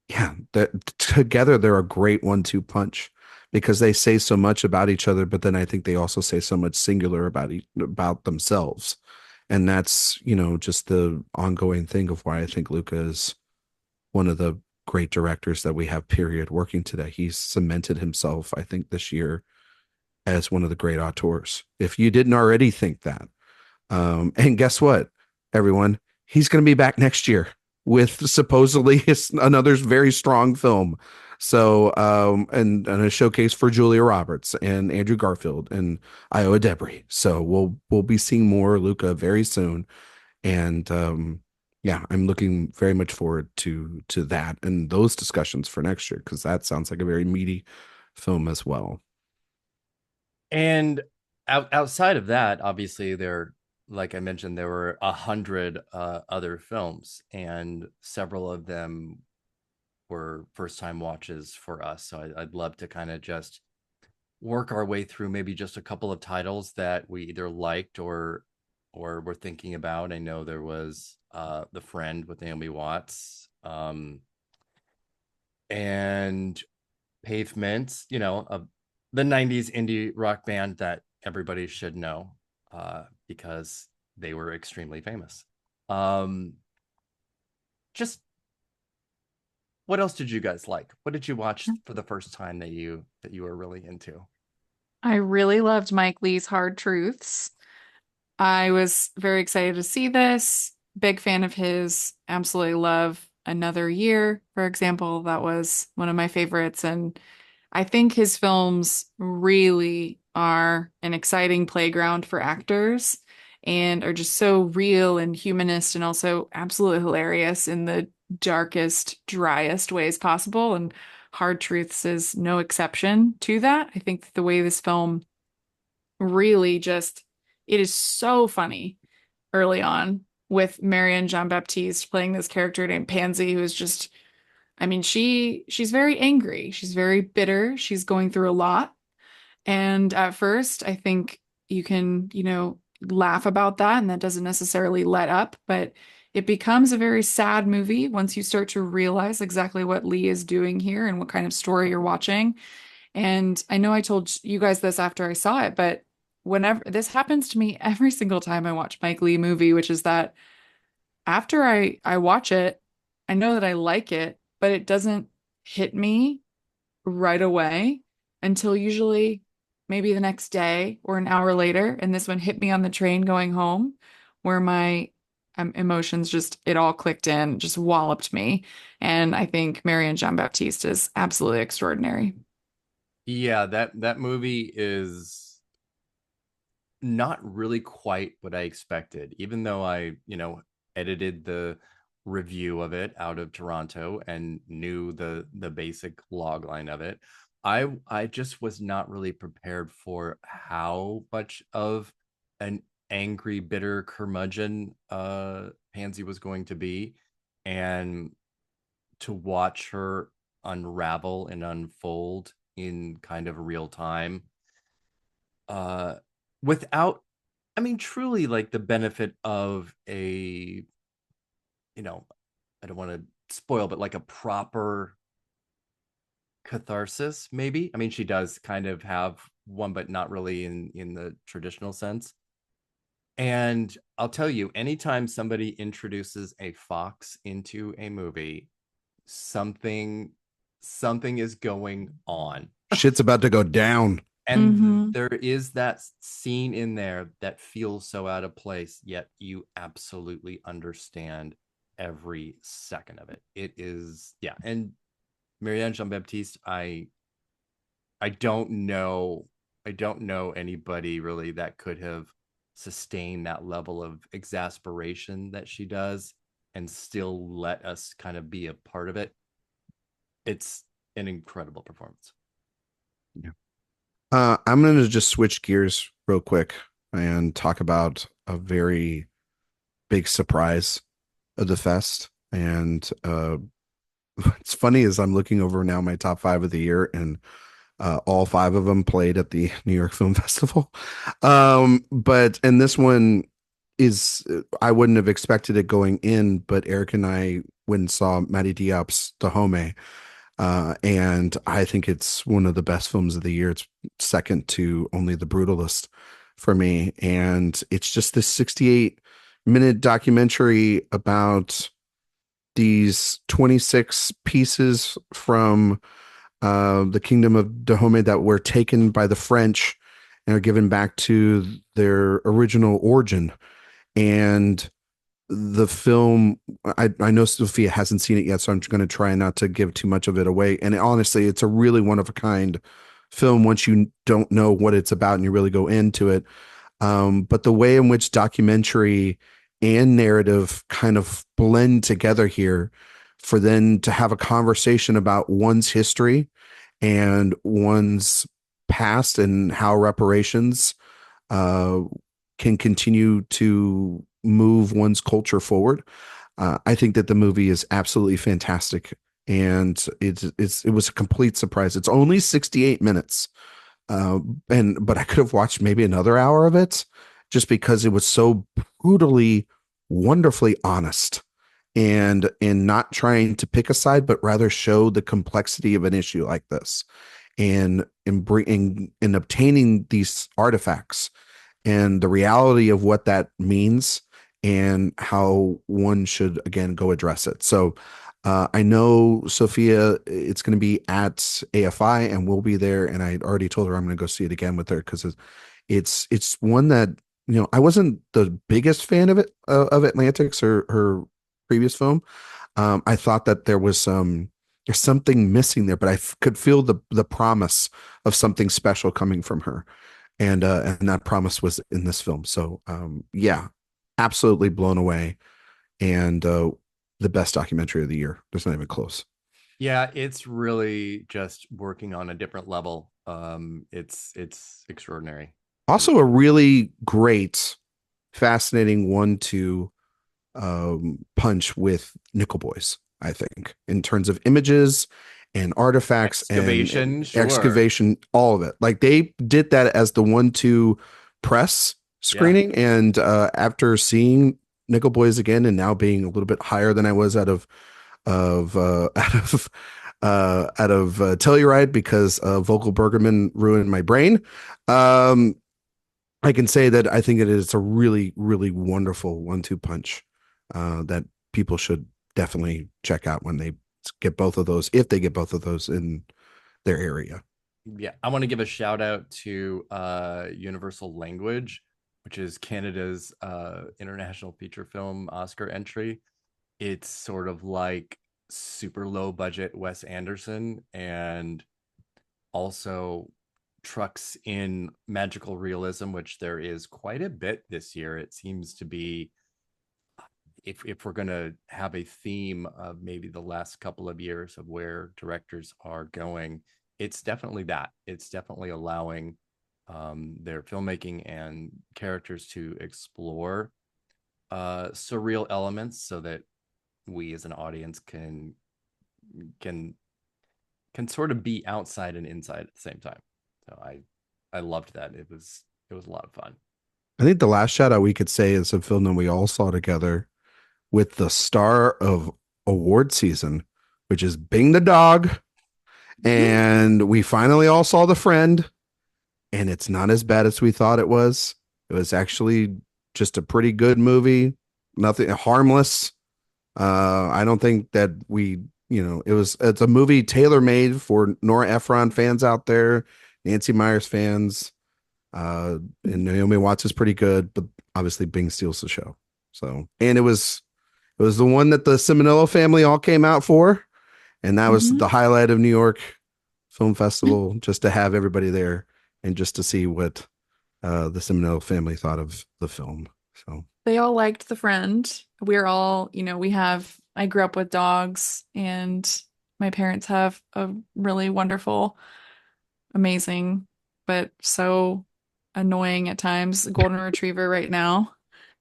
yeah, that together they're a great 1-2 punch because they say so much about each other, but then I think they also say so much singular about themselves. And that's, just the ongoing thing of why I think Luca is one of the great directors that we have, period, working today. He's cemented himself, I think, this year as one of the great auteurs. If you didn't already think that. And guess what, everyone? He's going to be back next year with supposedly another very strong film. So, and a showcase for Julia Roberts and Andrew Garfield and Iowa Debris. So we'll be seeing more Luca very soon. And Yeah, I'm looking very much forward to that and those discussions for next year, because that sounds like a very meaty film as well. And outside of that, obviously, like I mentioned, there were 100 other films, and several of them were first time watches for us. So I'd love to kind of just work our way through maybe just a couple of titles that we either liked or were thinking about. I know there was The Friend with Naomi Watts, and Pavement, the 90s indie rock band that everybody should know because they were extremely famous. Just what else did you guys like? What did you watch for the first time that you were really into? I really loved Mike Leigh's Hard Truths. I was very excited to see this. Big fan of his. Absolutely love Another Year, for example. That was one of my favorites. And I think his films really are an exciting playground for actors and are just so real and humanist and also absolutely hilarious in the darkest, driest ways possible. And Hard Truths is no exception to that. I think that the way this film really just, it is so funny early on with Marianne Jean-Baptiste playing this character named Pansy, who is just, I mean, she's very angry. She's very bitter. She's going through a lot. And at first, I think you can, laugh about that, and that doesn't necessarily let up, but it becomes a very sad movie once you start to realize exactly what Leigh is doing here and what kind of story you're watching. And I know I told you guys this after I saw it, but whenever this happens to me every single time I watch Mike Leigh movie, which is that after I watch it, I know that I like it, but it doesn't hit me right away until usually maybe the next day or an hour later. And this one hit me on the train going home, where my emotions just, it all clicked in, just walloped me. And I think Marianne Jean-Baptiste is absolutely extraordinary. Yeah, that movie is not really quite what I expected, even though I, edited the review of it out of Toronto and knew the basic log line of it. I just was not really prepared for how much of an angry, bitter curmudgeon Pansy was going to be, and to watch her unravel and unfold in kind of real time uh without, I mean, truly, like, the benefit of a, I don't want to spoil, but like a proper catharsis, maybe. I mean, she does kind of have one, but not really in the traditional sense. And I'll tell you, anytime somebody introduces a fox into a movie, something something is going on. Shit's about to go down. And there is that scene in there that feels so out of place, yet you absolutely understand every second of it. It is, yeah. And Marianne Jean-Baptiste, I don't know anybody really that could have sustained that level of exasperation that she does and still let us kind of be a part of it. It's an incredible performance. Yeah. I'm going to just switch gears real quick and talk about a very big surprise of the fest. And what's funny is I'm looking over now my top 5 of the year, and all 5 of them played at the New York Film Festival. And this one is, I wouldn't have expected it going in, but Eric and I went and saw Mati Diop's Dahomey. And I think it's one of the best films of the year. It's second to only The Brutalist for me. And it's just this 68-minute documentary about these 26 pieces from the kingdom of Dahomey that were taken by the French and are given back to their original origin. And the film, I know Sophia hasn't seen it yet, so I'm going to try not to give too much of it away. And honestly, it's a really one of a kind film once you don't know what it's about and you really go into it. But the way in which documentary and narrative kind of blend together here for then to have a conversation about one's history and one's past and how reparations uh, can continue to move one's culture forward. I think that the movie is absolutely fantastic, and it was a complete surprise. It's only 68 minutes, but I could have watched maybe another hour of it, just because it was so brutally, wonderfully honest, and not trying to pick a side, but rather show the complexity of an issue like this, and bringing and obtaining these artifacts and the reality of what that means and how one should again go address it. So I know Sophia, it's going to be at AFI and we'll be there. And I already told her I'm going to go see it again with her because it's one that, I wasn't the biggest fan of it, of Atlantic's, her previous film. I thought that there's something missing there, but could feel the promise of something special coming from her. And that promise was in this film. So yeah, absolutely blown away. And the best documentary of the year. There's not even close. Yeah, it's really just working on a different level. It's extraordinary. Also a really great, fascinating 1-2 punch with Nickel Boys, I think, in terms of images and artifacts and sure. excavation, all of it. Like they did that as the 1-2 press screening. Yeah. And after seeing Nickel Boys again, and now being a little bit higher than I was out of Telluride because Vocal Bergerman ruined my brain. I can say that I think it is a really, really wonderful 1-2 punch that people should definitely check out when they get both of those, if they get both of those in their area. Yeah, I want to give a shout out to Universal Language, which is Canada's international feature film Oscar entry. It's sort of like super low budget Wes Anderson, and also trucks in magical realism, which there is quite a bit this year. It seems to be, if we're going to have a theme of maybe the last couple of years of where directors are going, it's definitely that. It's definitely allowing their filmmaking and characters to explore surreal elements so that we as an audience can sort of be outside and inside at the same time. So I loved that. It was a lot of fun. I think the last shout out we could say is a film that we all saw together with the star of award season, which is Bing the Dog. And we finally all saw The Friend, and it's not as bad as we thought it was. It was actually just a pretty good movie. Nothing harmless. I don't think that it's a movie tailor-made for Nora Ephron fans out there, Nancy Meyers fans, and Naomi Watts is pretty good, but obviously Bing steals the show. So, and it was the one that the Ciminello family all came out for, and that was the highlight of New York Film Festival, just to have everybody there and just to see what the Ciminello family thought of the film. So they all liked The Friend. We're all, I grew up with dogs, and my parents have a really wonderful, amazing, but so annoying at times golden retriever right now.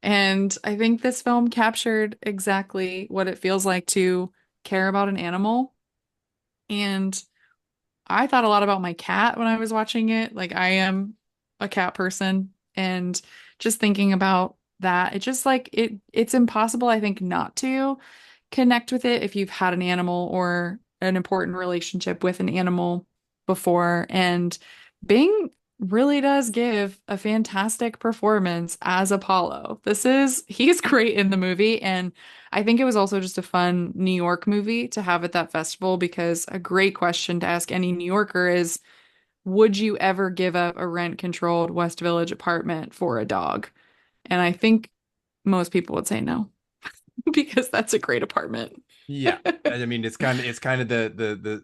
And I think this film captured exactly what it feels like to care about an animal. And I thought a lot about my cat when I was watching it. Like, I am a cat person, and just thinking about that, it's impossible, I think, not to connect with it if you've had an animal or an important relationship with an animal before. And Bing really does give a fantastic performance as Apollo. He's great in the movie. And I think it was also just a fun New York movie to have at that festival, because a great question to ask any New Yorker is, would you ever give up a rent-controlled West Village apartment for a dog? And I think most people would say no, because that's a great apartment. Yeah, I mean, it's kind of the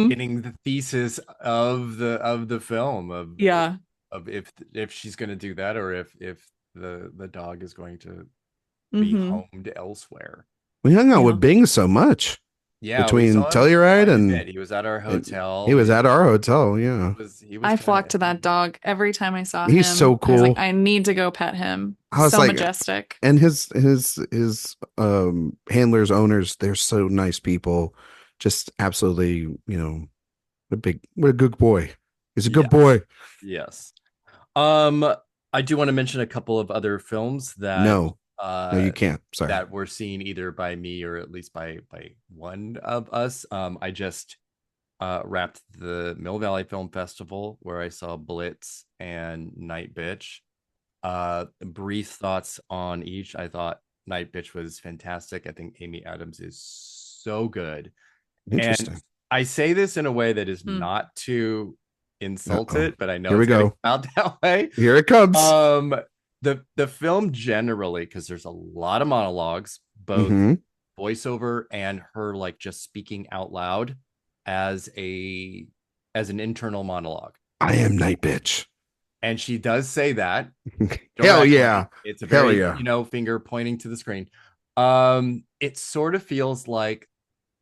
getting the thesis of the film of if she's going to do that, or if the dog is going to be Mm-hmm. homed elsewhere. We hung out Yeah. with Bing so much Yeah, we between saw him Telluride quite a and, bit. He was at our and hotel. he was at our hotel. Yeah. He was I kind flocked to of that dog every time I saw He's him. so I was like, cool. I need to go pet him. I was So like, majestic. and his handlers, owners, they're so nice people. Just absolutely, what a good boy. He's a good boy. Yes. I do want to mention a couple of other films that No, you can't. Sorry. that were seen either by me or at least by one of us. I just wrapped the Mill Valley Film Festival where I saw Blitz and Night Bitch. Brief thoughts on each. I thought Night Bitch was fantastic. I think Amy Adams is so good. Interesting. And I say this in a way that is not to insult it, but I know Here we go. Out that way. Here it comes. The film generally, because there's a lot of monologues, both voiceover and her like just speaking out loud as an internal monologue. I am Night Bitch. And she does say that. Hell yeah. It's a very, finger pointing to the screen. It sort of feels like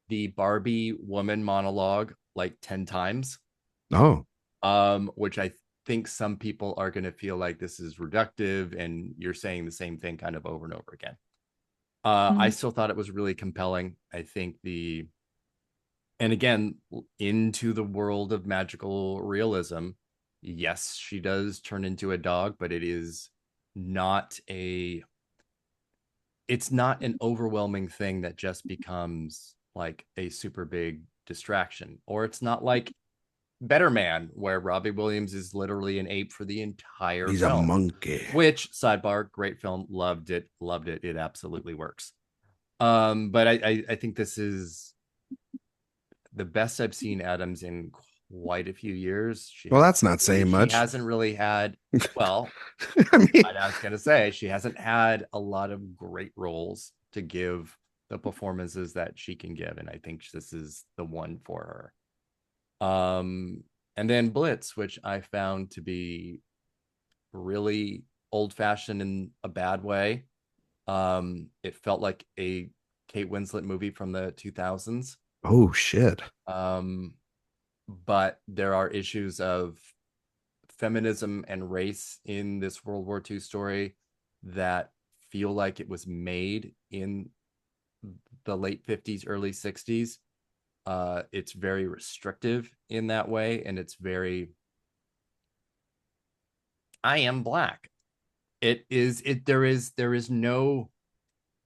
the Barbie woman monologue like 10 times. Oh. Which I think some people are going to feel like this is reductive and you're saying the same thing kind of over and over again. I still thought it was really compelling. I think and again, into the world of magical realism, yes, she does turn into a dog, but it's not an overwhelming thing that just becomes like a super big distraction. Or it's not like Better Man, where Robbie Williams is literally an ape for the entire He's film. a monkey. Which, sidebar, great film, loved it. It absolutely works. But I think this is the best I've seen Adams in quite a few years. That's not saying much. She hasn't really had, well, I mean, I was gonna say she hasn't had a lot of great roles to give the performances that she can give, and I think this is the one for her. And then Blitz, which I found to be really old-fashioned in a bad way. It felt like a Kate Winslet movie from the 2000s. Oh shit. But there are issues of feminism and race in this World War II story that feel like it was made in the late 50s, early 60s. It's very restrictive in that way, and it's very I am black. There is no,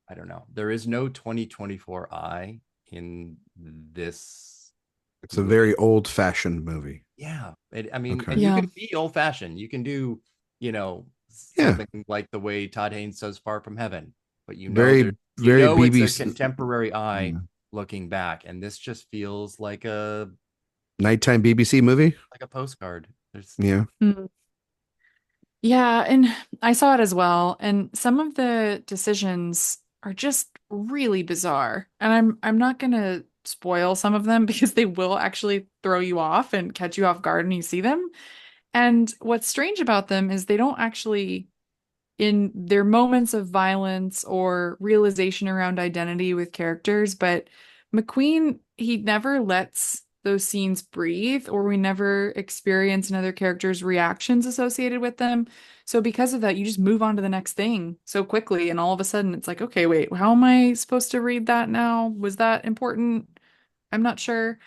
I don't know, there is no 2024 I in this. It's a very old-fashioned movie. Yeah. You can be old-fashioned. You can do, something like the way Todd Haynes does Far From Heaven, but very BBC. It's a contemporary eye looking back, and this just feels like a nighttime BBC movie, like a postcard. Yeah, and I saw it as well, and some of the decisions are just really bizarre, and I'm not gonna spoil some of them because they will actually throw you off and catch you off guard when you see them. And what's strange about them is they don't actually, in their moments of violence or realization around identity with characters, but McQueen, he never lets those scenes breathe, or we never experience another character's reactions associated with them. So because of that, you just move on to the next thing so quickly, and all of a sudden it's like, okay, wait, how am I supposed to read that now? Was that important? I'm not sure.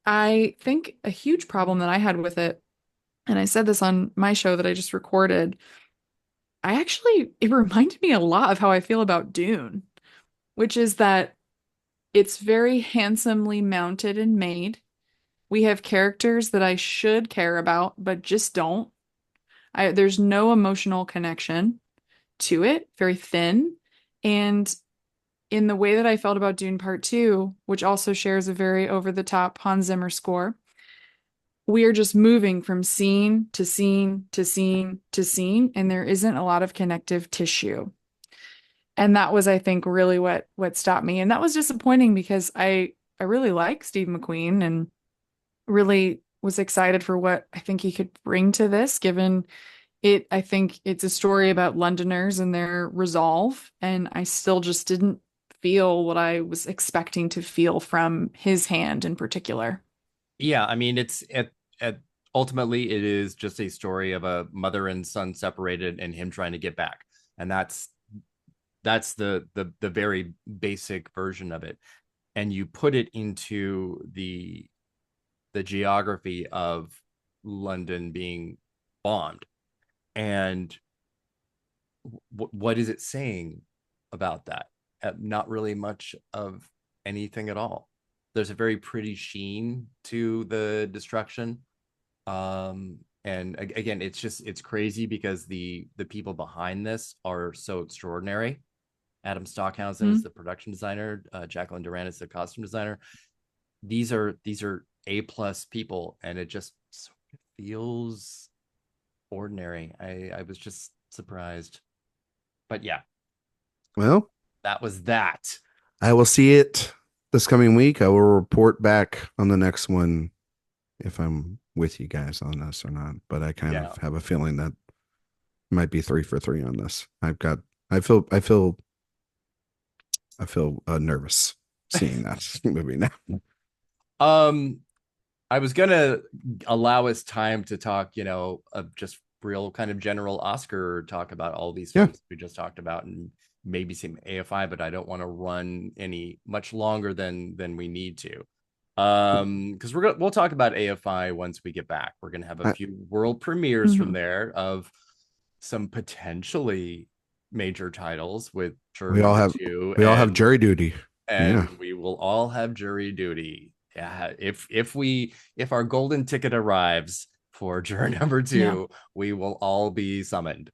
I think a huge problem that I had with it, and I said this on my show that I just recorded, it reminded me a lot of how I feel about Dune, which is that it's very handsomely mounted and made. We have characters that I should care about, but just don't. There's no emotional connection to it, very thin. And in the way that I felt about Dune Part 2, which also shares a very over-the-top Hans Zimmer score, we are just moving from scene to scene to scene to scene, and there isn't a lot of connective tissue. And that was, I think, really what stopped me. And that was disappointing because I really like Steve McQueen and really was excited for what I think he could bring to this, given I think it's a story about Londoners and their resolve, and I still just didn't feel what I was expecting to feel from his hand in particular. Yeah, I mean, it's ultimately it is just a story of a mother and son separated and him trying to get back, and that's the very basic version of it. And you put it into the geography of London being bombed, and what is it saying about that? Not really much of anything at all. There's a very pretty sheen to the destruction. And again, it's crazy because the people behind this are so extraordinary. Adam Stockhausen is the production designer. Jacqueline Duran is the costume designer. These are A+ people, and it just feels ordinary. I was just surprised, but yeah. Well, that was that. I will see it this coming week. I will report back on the next one if I'm with you guys on this or not. But I kind of have a feeling that might be 3 for 3 on this. I feel nervous seeing that movie now. I was gonna allow us time to talk, just real kind of general Oscar talk about all these films we just talked about, and maybe some AFI, but I don't want to run any much longer than we need to. Because we'll talk about AFI once we get back. We're gonna have a few world premieres from there of some potentially major titles with we all have jury duty, and we will all have jury duty. Yeah, if our golden ticket arrives for juror number 2, we will all be summoned.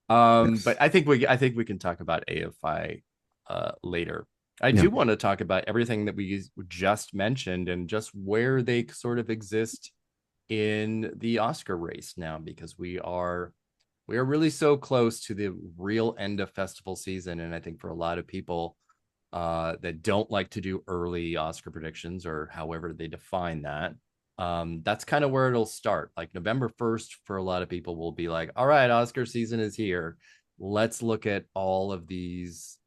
But I think we can talk about AFI later. I do want to talk about everything that we just mentioned and just where they sort of exist in the Oscar race now, because we are really so close to the real end of festival season. And I think for a lot of people that don't like to do early Oscar predictions, or however they define that, that's kind of where it'll start. Like November 1st for a lot of people will be like, all right, Oscar season is here. Let's look at all of these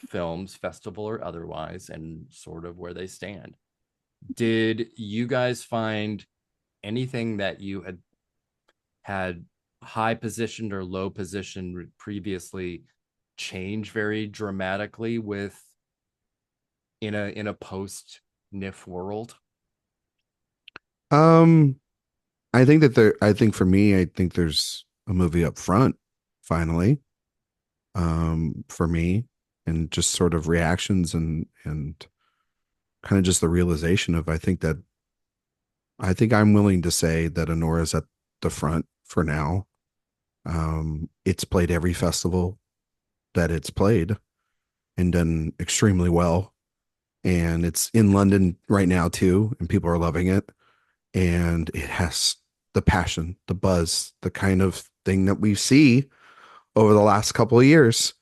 films, festival or otherwise, and sort of where they stand. Did you guys find anything that you had high positioned or low positioned previously change very dramatically with in a post NIF world? I think for me, I think there's a movie up front finally, for me, and just sort of reactions and kind of just the realization of, I think I'm willing to say that Anora's at the front for now. It's played every festival that it's played and done extremely well. And it's in London right now too, and people are loving it. And it has the passion, the buzz, the kind of thing that we see over the last couple of years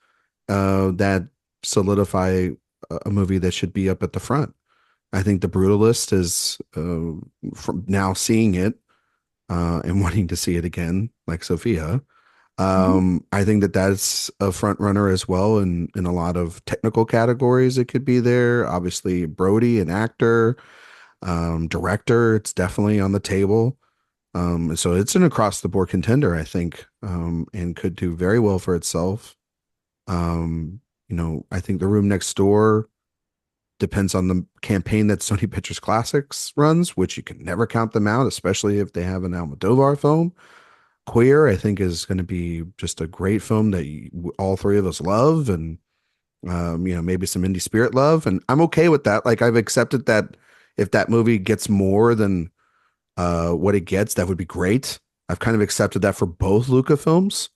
that solidify a movie that should be up at the front. I think The Brutalist is from now seeing it and wanting to see it again, like Sophia. I think that's a front runner as well in a lot of technical categories. It could be there. Obviously, Brody, an actor, director, it's definitely on the table. So it's an across the board contender, I think, and could do very well for itself. I think The Room Next Door depends on the campaign that Sony Pictures Classics runs, which you can never count them out, especially if they have an Almodóvar film. Queer, I think, is going to be just a great film that all three of us love, and maybe some indie spirit love, and I'm okay with that. Like, I've accepted that if that movie gets more than what it gets, that would be great. I've kind of accepted that for both Luca films.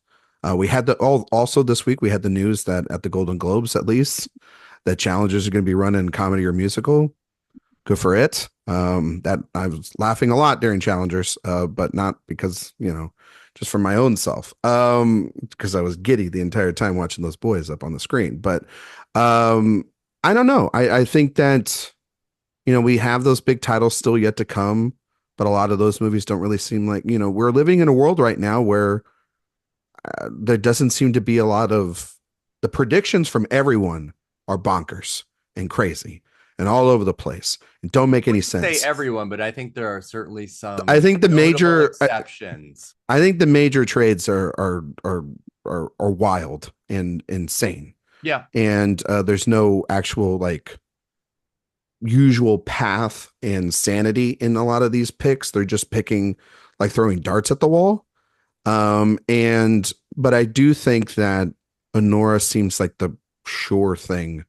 We had also this week we had the news that at the Golden Globes, at least, that challengers are going to be running comedy or musical. Good for it. That I was laughing a lot during challengers, but not because, just for my own self, because I was giddy the entire time watching those boys up on the screen. But I don't know. I think that, we have those big titles still yet to come, but a lot of those movies don't really seem like, we're living in a world right now where there doesn't seem to be a lot of the predictions from everyone are bonkers and crazy and all over the place and don't make any Say sense. everyone, but I think there are certainly some I think the notable major exceptions. I think the major trades are wild and insane. Yeah. And there's no actual like usual path and sanity in a lot of these picks. They're just picking like throwing darts at the wall. And but I do think that Honora seems like the sure thing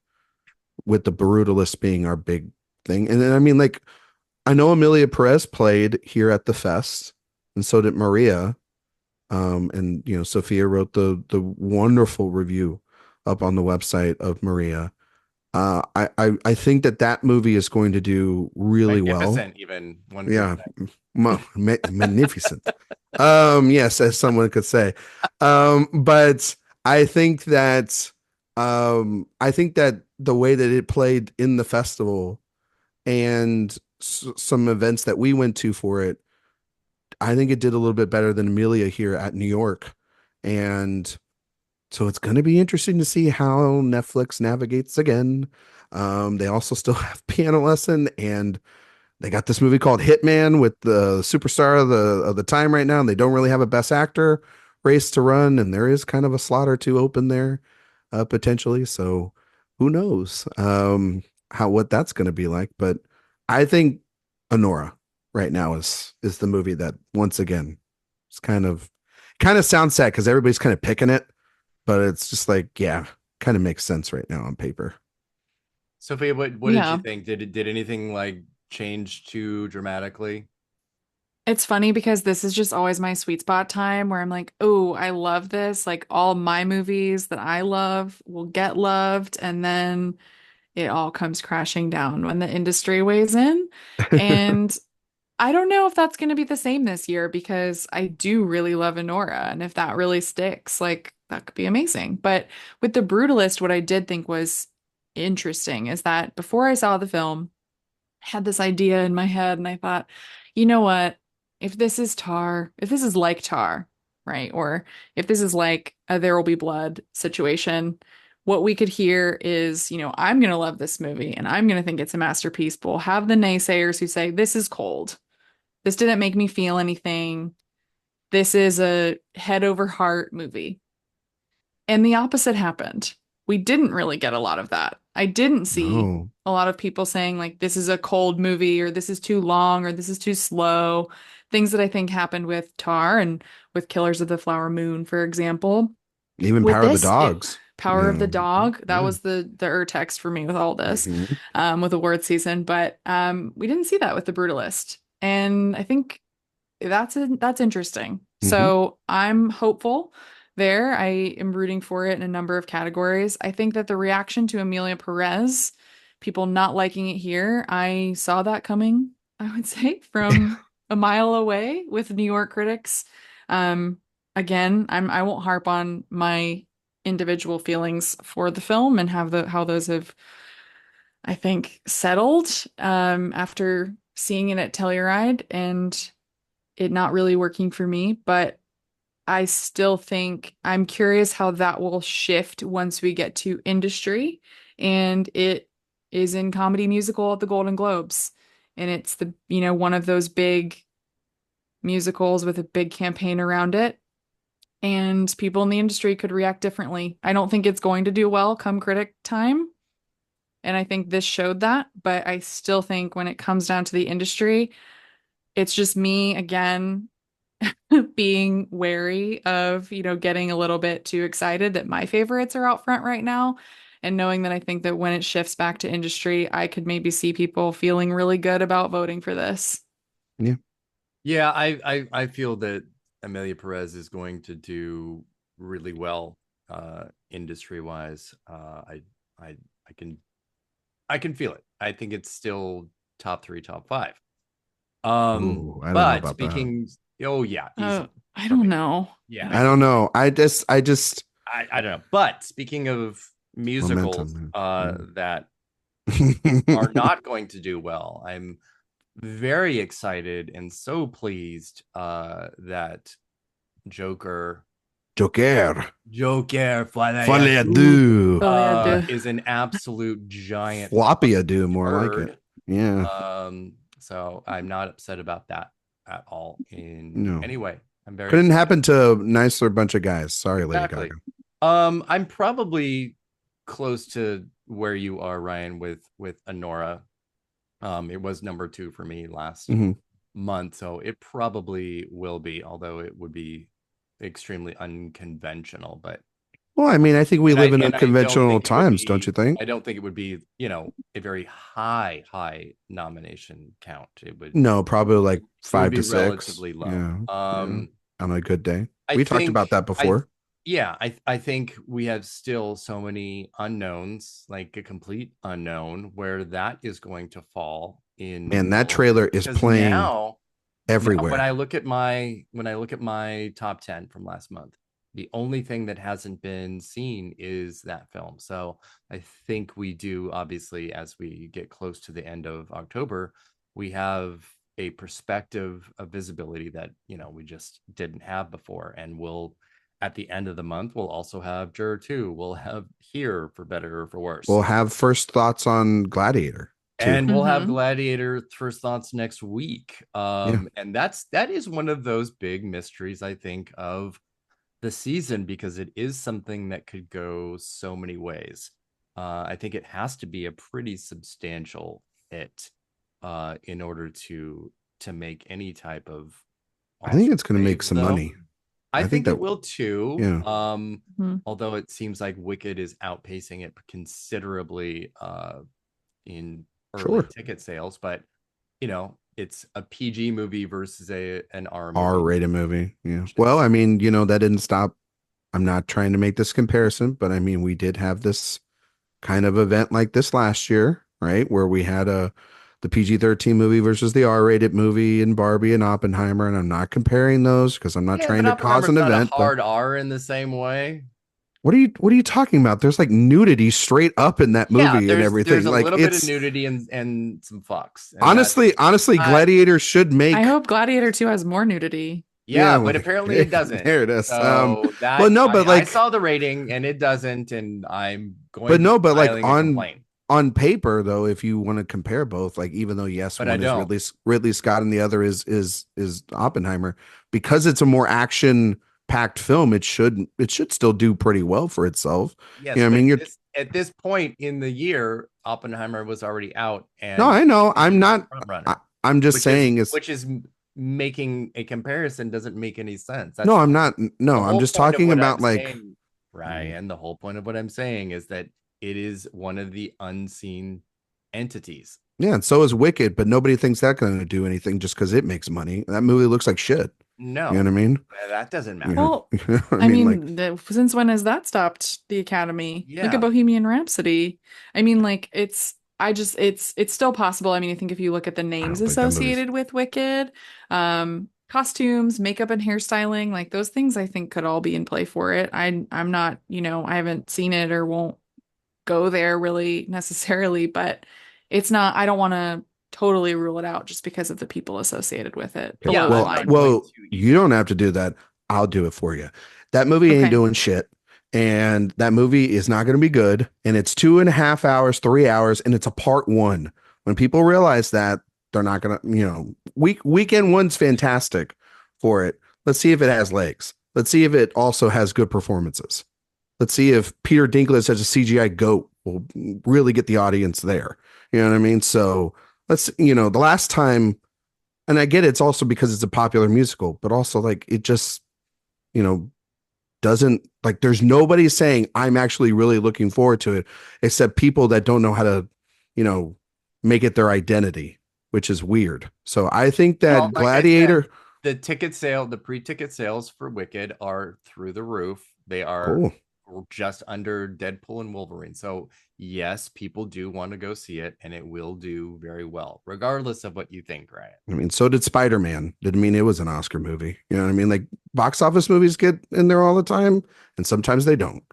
with the Brutalist being our big thing. And then I mean, like, I know Emilia Perez played here at the fest, and so did Maria. And you know, Sophia wrote the wonderful review up on the website of Maria. I think that movie is going to do really well. Even one. Yeah, magnificent. Yes, as someone could say. But I think that the way that it played in the festival and some events that we went to for it, I think it did a little bit better than Emilia here at New York. And so it's going to be interesting to see how Netflix navigates again. They also still have Piano Lesson, and they got this movie called Hitman with the superstar of the time right now, and they don't really have a best actor race to run, and there is kind of a slot or two open there potentially. So who knows what that's going to be like. But I think Honora right now is the movie that once again it's kind of sounds sad because everybody's kind of picking it, but it's just like, yeah, kind of makes sense right now on paper. Sophia, what did you think? Did anything like change too dramatically? It's funny because this is just always my sweet spot time where I'm like, oh, I love this. Like all my movies that I love will get loved. And then it all comes crashing down when the industry weighs in. And I don't know if that's going to be the same this year because I do really love Honora. And if that really sticks, like that could be amazing. But with The Brutalist, what I did think was interesting is that before I saw the film, I had this idea in my head and I thought, you know what? If this is Tar, if this is like Tar, right? Or if this is like a There Will Be Blood situation, what we could hear is, you know, I'm going to love this movie and I'm going to think it's a masterpiece, but we'll have the naysayers who say, this is cold. This didn't make me feel anything. This is a head over heart movie. And the opposite happened. We didn't really get a lot of that. I didn't see a lot of people saying like, this is a cold movie or this is too long or this is too slow. Things that I think happened with Tar and with Killers of the Flower Moon, for example. Even with Power of the Dogs. Power of the Dog. That was the text for me with all this, with award season. But we didn't see that with The Brutalist. And I think that's interesting. So I'm hopeful there. I am rooting for it in a number of categories. I think that the reaction to Emilia Perez, people not liking it here, I saw that coming, I would say, from a mile away with New York critics. Again, I won't harp on my individual feelings for the film and how those have, I think, settled after seeing it at Telluride and it not really working for me. But I still think I'm curious how that will shift once we get to industry. And it is in comedy musical at the Golden Globes. And it's the, you know, one of those big musicals with a big campaign around it. And people in the industry could react differently. I don't think it's going to do well come critic time. And I think this showed that. But I still think when it comes down to the industry, it's just me again being wary of, you know, getting a little bit too excited that my favorites are out front right now. And knowing that I think that when it shifts back to industry, I could maybe see people feeling really good about voting for this. Yeah. Yeah, I feel that Emilia Perez is going to do really well industry wise. I can feel it. I think it's still top 3, top 5. Ooh, I don't know but about speaking that. Oh yeah, I don't know. Yeah, I don't know. I don't know. But speaking of musicals that are not going to do well, I'm very excited and so pleased that Joker Joker. Folie à deux. Is an absolute giant floppy à deux, more like it. Yeah. So I'm not upset about that at all in any way. I'm very couldn't happen to a nicer bunch of guys. Sorry, Lady Gaga. I'm probably close to where you are, Ryan, with Anora. It was number 2 for me last month, so it probably will be, although it would be extremely unconventional. But well, I mean, I think we live in unconventional times, don't you think? I don't think it would be, a very high nomination count. It would probably like 5 to 6, relatively low. On a good day. We talked about that before. I think we have still so many unknowns, like a complete unknown, where that is going to fall in. And that trailer is playing now, everywhere. When I look at my top 10 from last month, the only thing that hasn't been seen is that film. So I think we do, obviously, as we get close to the end of October, we have a perspective of visibility that, we just didn't have before. And we'll, at the end of the month, we'll also have Juror 2. We'll have Here, for better or for worse. We'll have first thoughts on Gladiator. And we'll have Gladiator first thoughts next week. And that is one of those big mysteries, I think, of the season, because it is something that could go so many ways. I think it has to be a pretty substantial hit in order to make any type of. I think it's going to make some money. I think it will too. Yeah. Although it seems like Wicked is outpacing it considerably in early ticket sales, but it's a PG movie versus an R-rated movie. Yeah. Well, I mean, that didn't stop. I'm not trying to make this comparison, but I mean, we did have this kind of event like this last year, right? Where we had the PG-13 movie versus the R-rated movie in Barbie and Oppenheimer. And I'm not comparing those because I'm not trying to cause an event. Hard R in the same way. What are you talking about? There's like nudity straight up in that movie and everything. There's a like little bit of nudity and some fucks. And honestly, Gladiator should make. I hope Gladiator 2 has more nudity. Yeah, but apparently it doesn't. There it is. So I saw the rating and it doesn't, and I'm going. But no, but like on paper though, if you want to compare both, like even though one is Ridley Scott and the other is Oppenheimer, because it's a more action packed film, it should still do pretty well for itself. Yes, I mean, at this point in the year, Oppenheimer was already out. And no, I know. I'm not. I'm just saying which is making a comparison doesn't make any sense. No, I'm not. No, I'm just talking about Ryan. The whole point of what I'm saying is that it is one of the unseen entities. Yeah, and so is Wicked, but nobody thinks that's going to do anything just because it makes money. That movie looks like shit. No, you know what I mean? That doesn't matter. Well, I mean, since when has that stopped the Academy? Yeah. Look at Bohemian Rhapsody. I mean, like it's still possible. I mean, I think if you look at the names associated with Wicked, costumes, makeup and hairstyling, like those things, I think could all be in play for it. I'm not, I haven't seen it or won't go there really necessarily, but it's not. I don't want to totally rule it out just because of the people associated with it. Yeah, well, you don't have to do that. I'll do it for you. That movie ain't doing shit. And that movie is not going to be good. And it's 2.5 hours, 3 hours, and it's a part 1. When people realize that, they're not going to, weekend 1's fantastic for it. Let's see if it has legs. Let's see if it also has good performances. Let's see if Peter Dinklage as a CGI goat will really get the audience there. You know what I mean? So let's, the last time, and I get it's also because it's a popular musical, but also like it just, doesn't, like there's nobody saying I'm actually really looking forward to it except people that don't know how to, make it their identity, which is weird. So I think that Gladiator, the pre-ticket sales for Wicked are through the roof. They are just under Deadpool and Wolverine. So yes, people do want to go see it, and it will do very well, regardless of what you think, Ryan. I mean, so did Spider-Man. Didn't mean it was an Oscar movie. You know what I mean? Like box office movies get in there all the time, and sometimes they don't.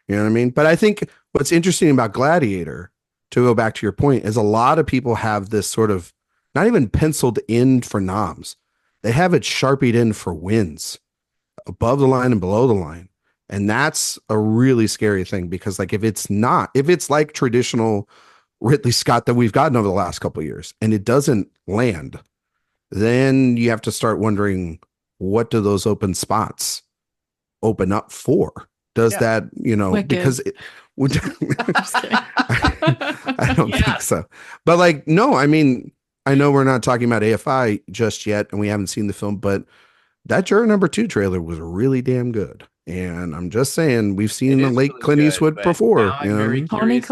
You know what I mean? But I think what's interesting about Gladiator, to go back to your point, is a lot of people have this sort of not even penciled in for noms. They have it sharpied in for wins, above the line and below the line. And that's a really scary thing, because like if it's like traditional Ridley Scott that we've gotten over the last couple of years and it doesn't land, then you have to start wondering, what do those open spots open up for? Does that, Wicked. because I don't think so. But like, no, I mean, I know we're not talking about AFI just yet and we haven't seen the film, but that Juror Number 2 trailer was really damn good. And I'm just saying, we've seen the late really Clint Eastwood before. Now I'm very curious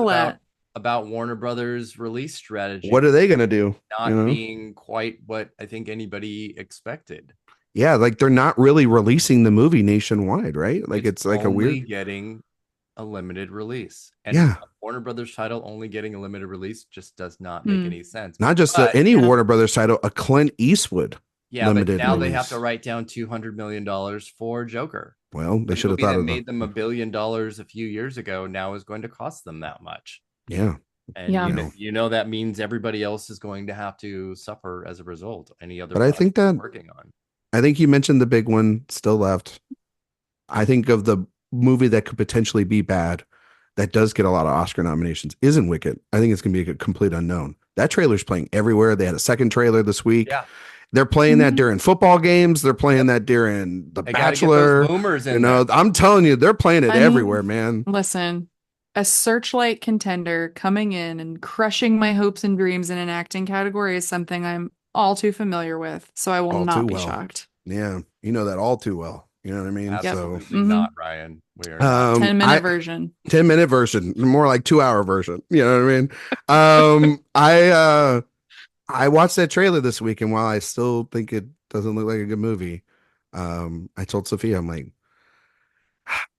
about Warner Brothers' release strategy. What are they going to do? Not being quite what I think anybody expected. Yeah, like they're not really releasing the movie nationwide, right? Like it's like only getting a limited release. And a Warner Brothers title only getting a limited release just does not make any sense. Not just any Warner Brothers title, a Clint Eastwood. Yeah, but now they have to write down $200 million for Joker. Well, they should have thought of made them $1 billion a few years ago. Now is going to cost them that much. Yeah. And that means everybody else is going to have to suffer as a result. Any other, but I think that working on. I think you mentioned the big one still left. I think of the movie that could potentially be bad, that does get a lot of Oscar nominations, isn't Wicked. I think it's going to be a complete unknown. That trailer's playing everywhere. They had a second trailer this week. Yeah. They're playing that during football games. They're playing that during The Bachelor. I'm telling you, they're playing it everywhere, man. Listen, a Searchlight contender coming in and crushing my hopes and dreams in an acting category is something I'm all too familiar with. So I will not be shocked. Yeah, you know that all too well. You know what I mean? Absolutely not, Ryan. We are 10-minute version. 10-minute version, more like 2-hour version. You know what I mean? I watched that trailer this week, and while I still think it doesn't look like a good movie, I told Sophia, I'm like,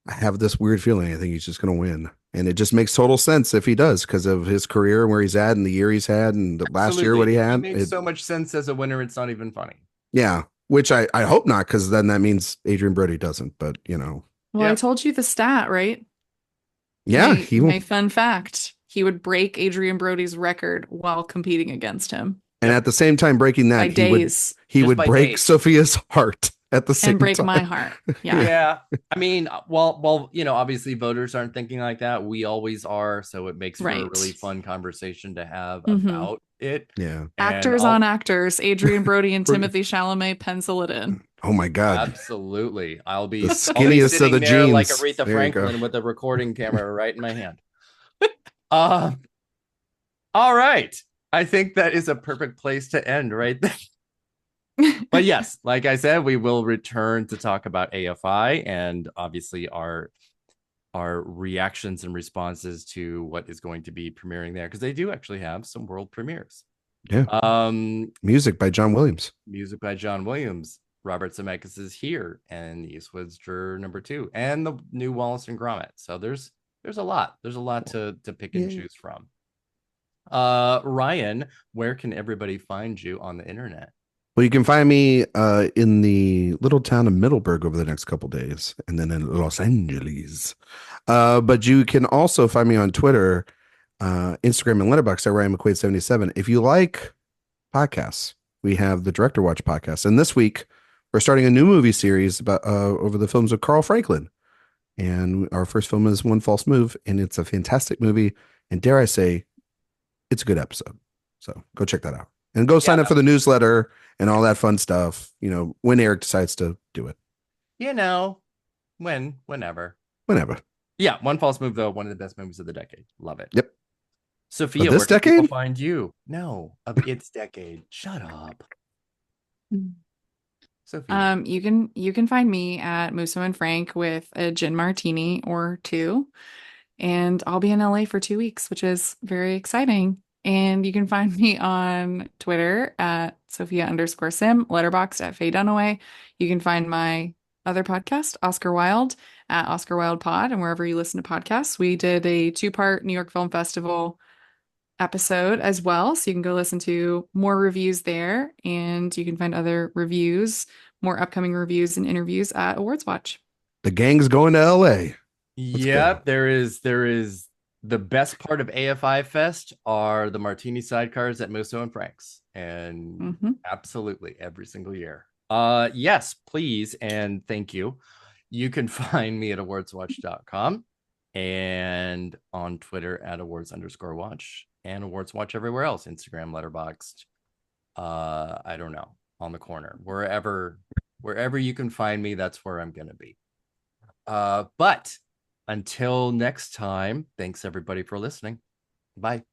I have this weird feeling I think he's just going to win. And it just makes total sense if he does, because of his career and where he's at and the year he's had and the last year what he had. It makes so much sense as a winner. It's not even funny. Yeah, which I hope not, because then that means Adrien Brody doesn't. But, Well, I told you the stat, right? Yeah. My fun fact. He would break Adrien Brody's record while competing against him. And at the same time breaking that, he would break Sophia's heart at the same time. And break my heart. Yeah. Yeah. I mean, well, obviously voters aren't thinking like that. We always are. So it makes for a really fun conversation to have about it. Yeah. Actors on actors, Adrien Brody and Timothée Chalamet, pencil it in. Oh my God. Absolutely. I'll be the skinniest of the jeans. Like Aretha Franklin with a recording camera right in my hand. All right. I think that is a perfect place to end right there. But yes, like I said, we will return to talk about AFI and obviously our reactions and responses to what is going to be premiering there, because they do actually have some world premieres. Yeah. Music by John Williams. Robert Zemeckis is here, and Eastwood's Juror Number 2, and the new Wallace and Gromit. So there's a lot to pick and choose from. Ryan, where can everybody find you on the internet? Well, you can find me in the little town of Middleburg over the next couple days, and then in Los Angeles. But you can also find me on Twitter, Instagram, and Letterboxd at Ryan McQuade 77. If you like podcasts, we have the DirectorWatch Podcast, and this week we're starting a new movie series about over the films of Carl Franklin. And our first film is One False Move, and it's a fantastic movie. And dare I say, it's a good episode. So go check that out. And go sign up for the newsletter and all that fun stuff, when Erik decides to do it. Whenever. Yeah, One False Move, though, one of the best movies of the decade. Love it. Yep. Sophia, where can people find you? No, of its decade. Shut up. Sophia. You can find me at Musso and Frank with a gin martini or two. And I'll be in LA for 2 weeks, which is very exciting. And you can find me on Twitter at Sophia_Sim, Letterboxd at Faye Dunaway. You can find my other podcast, Oscar Wilde, at Oscar Wilde Pod, and wherever you listen to podcasts. We did a 2-part New York Film Festival episode as well, so you can go listen to more reviews there, and you can find other reviews, more upcoming reviews and interviews at AwardsWatch. The gang's going to LA. Yep, there is the best part of AFI Fest are the martini sidecars at Musso and Frank's, and absolutely every single year. Yes, please, and thank you. You can find me at awardswatch.com and on Twitter at awards_watch and awardswatch everywhere else, Instagram, Letterboxd, I don't know, on the corner, wherever you can find me, that's where I'm gonna be. But until next time, thanks everybody for listening. Bye.